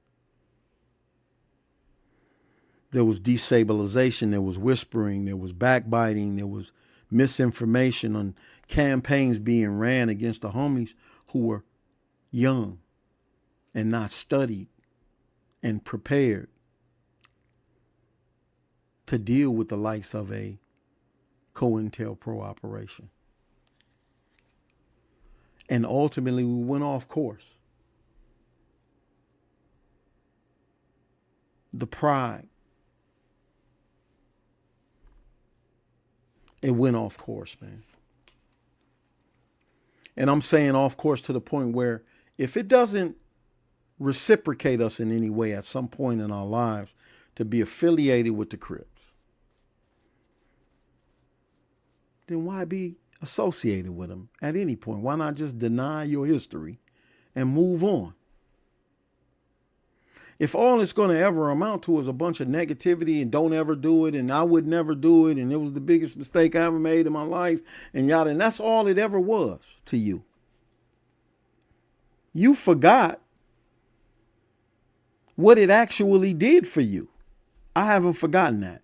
There was destabilization, there was whispering, there was backbiting, there was misinformation on campaigns being ran against the homies who were young and not studied and prepared to deal with the likes of a COINTELPRO operation. And ultimately we went off course. The pride, it went off course, man. And I'm saying off course to the point where if it doesn't reciprocate us in any way at some point in our lives to be affiliated with the Crips, then why be associated with them at any point? Why not just deny your history and move on? If all it's going to ever amount to is a bunch of negativity and don't ever do it and I would never do it and it was the biggest mistake I ever made in my life and yada, and that's all it ever was to you. You forgot what it actually did for you. I haven't forgotten that.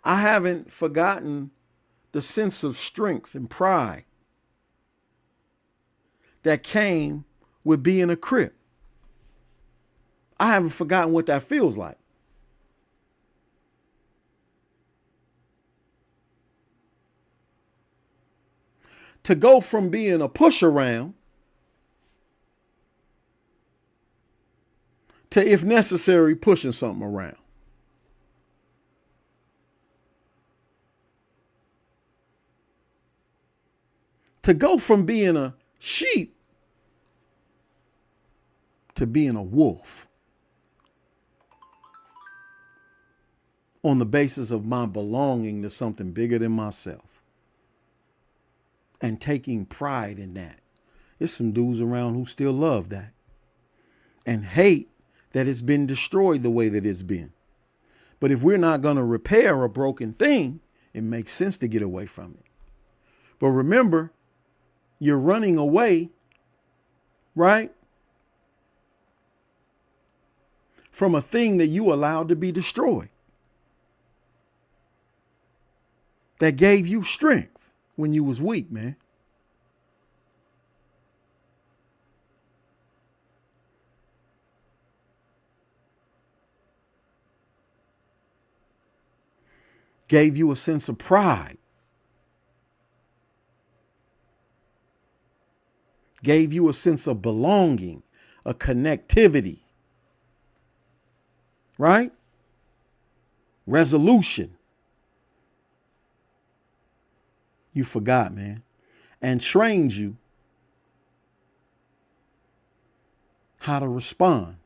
I haven't forgotten the sense of strength and pride that came with being a Crip. I haven't forgotten what that feels like. To go from being a push around to, if necessary, pushing something around. To go from being a sheep to being a wolf on the basis of my belonging to something bigger than myself and taking pride in that. There's some dudes around who still love that and hate that it's been destroyed the way that it's been. But if we're not going to repair a broken thing, it makes sense to get away from it. But remember, you're running away, right, from a thing that you allowed to be destroyed, that gave you strength when you was weak, man. Gave you a sense of pride. Gave you a sense of belonging, a connectivity, right? Resolution. You forgot, man, and trained you how to respond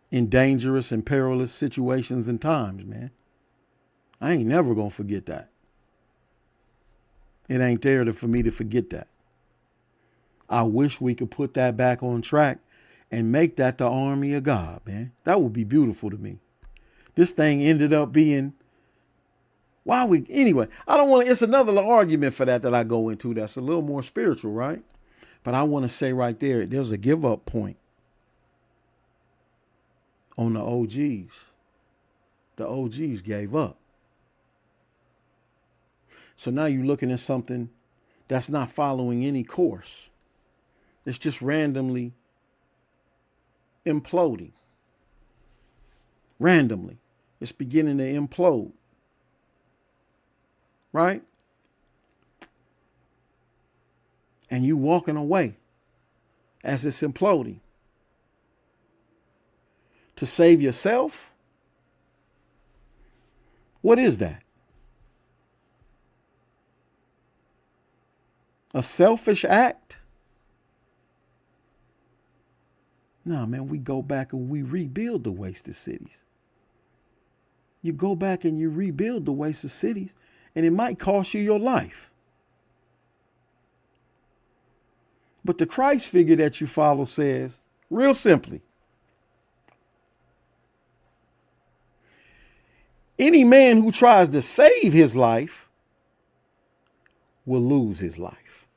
in dangerous and perilous situations and times, man. I ain't never gonna forget that. It ain't there for me to forget that. I wish we could put that back on track and make that the army of God, man. That would be beautiful to me. This thing ended up being anyway, I don't want to, it's another argument for that I go into that's a little more spiritual, right? But I want to say right there's a give up point on the OGs. The OGs gave up. So now you're looking at something that's not following any course. It's just randomly imploding. Randomly. It's beginning to implode. Right? And you walking away as it's imploding. To save yourself? What is that? A selfish act? Nah, man, we go back and we rebuild the wasted cities. You go back and you rebuild the wasted cities, and it might cost you your life. But the Christ figure that you follow says, real simply, any man who tries to save his life will lose his life.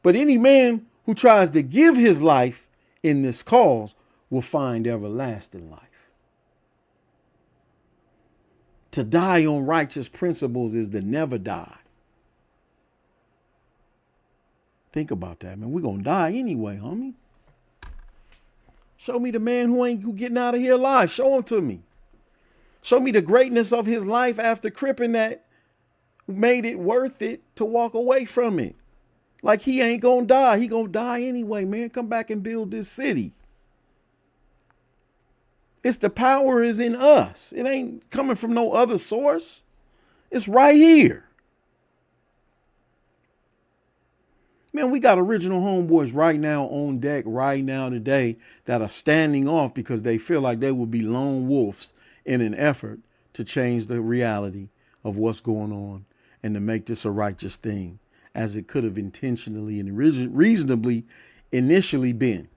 But any man who tries to give his life in this cause will find everlasting life. To die on righteous principles is to never die. Think about that, man. We're going to die anyway, homie. Show me the man who getting out of here alive. Show him to me. Show me the greatness of his life after cripping that made it worth it to walk away from it. Like he ain't going to die. He going to die anyway, man. Come back and build this city. It's the power is in us. It ain't coming from no other source. It's right here. Man, we got original homeboys right now on deck right now today that are standing off because they feel like they will be lone wolves in an effort to change the reality of what's going on and to make this a righteous thing as it could have intentionally and reasonably initially been.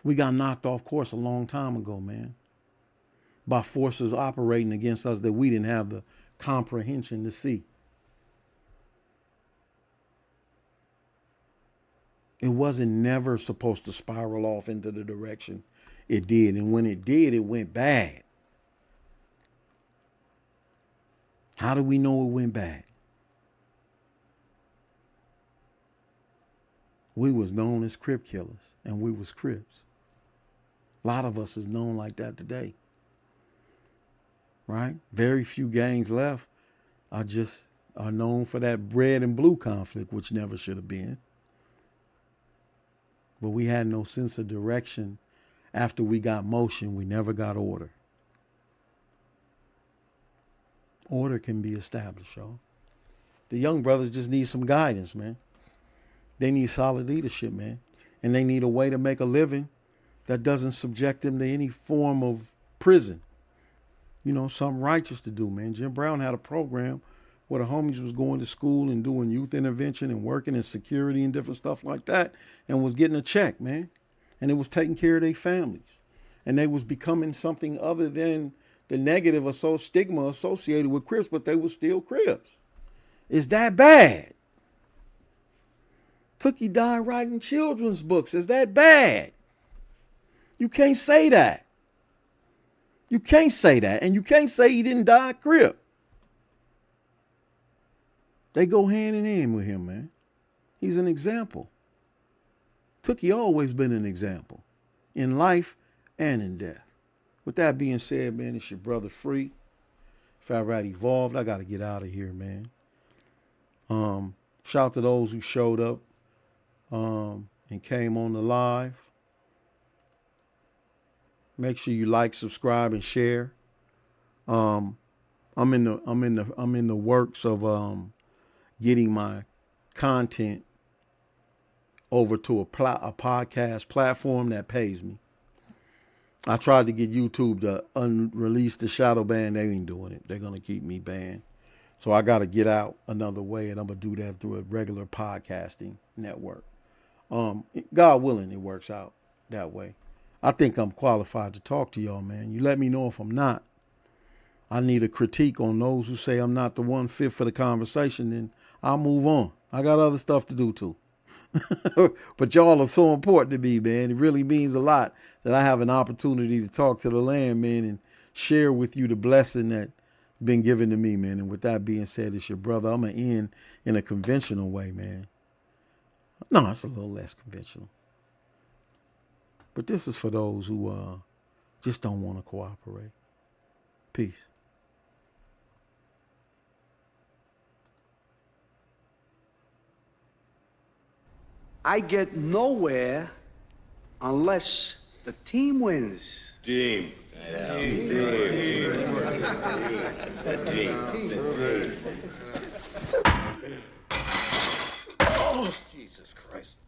We got knocked off course a long time ago, man, by forces operating against us that we didn't have the comprehension to see. It wasn't never supposed to spiral off into the direction it did. And when it did, it went bad. How do we know it went bad? We was known as Crip killers, and we was Crips. A lot of us is known like that today. Right? Very few gangs left are known for that red and blue conflict, which never should have been. But we had no sense of direction. After we got motion, we never got order. Order can be established, y'all. The young brothers just need some guidance, man. They need solid leadership, man. And they need a way to make a living that doesn't subject them to any form of prison. You know, something righteous to do, man. Jim Brown had a program where the homies was going to school and doing youth intervention and working in security and different stuff like that and was getting a check, man. And it was taking care of their families. And they was becoming something other than the negative or stigma associated with Crips, but they were still Crips. Is that bad? Tookie died writing children's books. Is that bad? You can't say that. You can't say that. And you can't say he didn't die a Crip. They go hand in hand with him, man. He's an example. Tookie always been an example in life and in death. With that being said, man, it's your brother Free. Fat Rat Evolved. I got to get out of here, man. Shout out to those who showed up and came on the live. Make sure you like, subscribe, and share. I'm in the works of getting my content over to a podcast platform that pays me. I tried to get YouTube to unrelease the shadow ban. They ain't doing it. They're going to keep me banned. So I got to get out another way, and I'm going to do that through a regular podcasting network. God willing, it works out that way. I think I'm qualified to talk to y'all, man. You let me know if I'm not. I need a critique on those who say I'm not the one fit for the conversation, then I'll move on. I got other stuff to do too. But y'all are so important to me, man. It really means a lot that I have an opportunity to talk to the land, man, and share with you the blessing that's been given to me, man. And with that being said, it's your brother. I'm going to end in a conventional way, man. No, it's a little less conventional. But this is for those who just don't want to cooperate. Peace. I get nowhere unless the team wins. Team. Oh, Jesus Christ.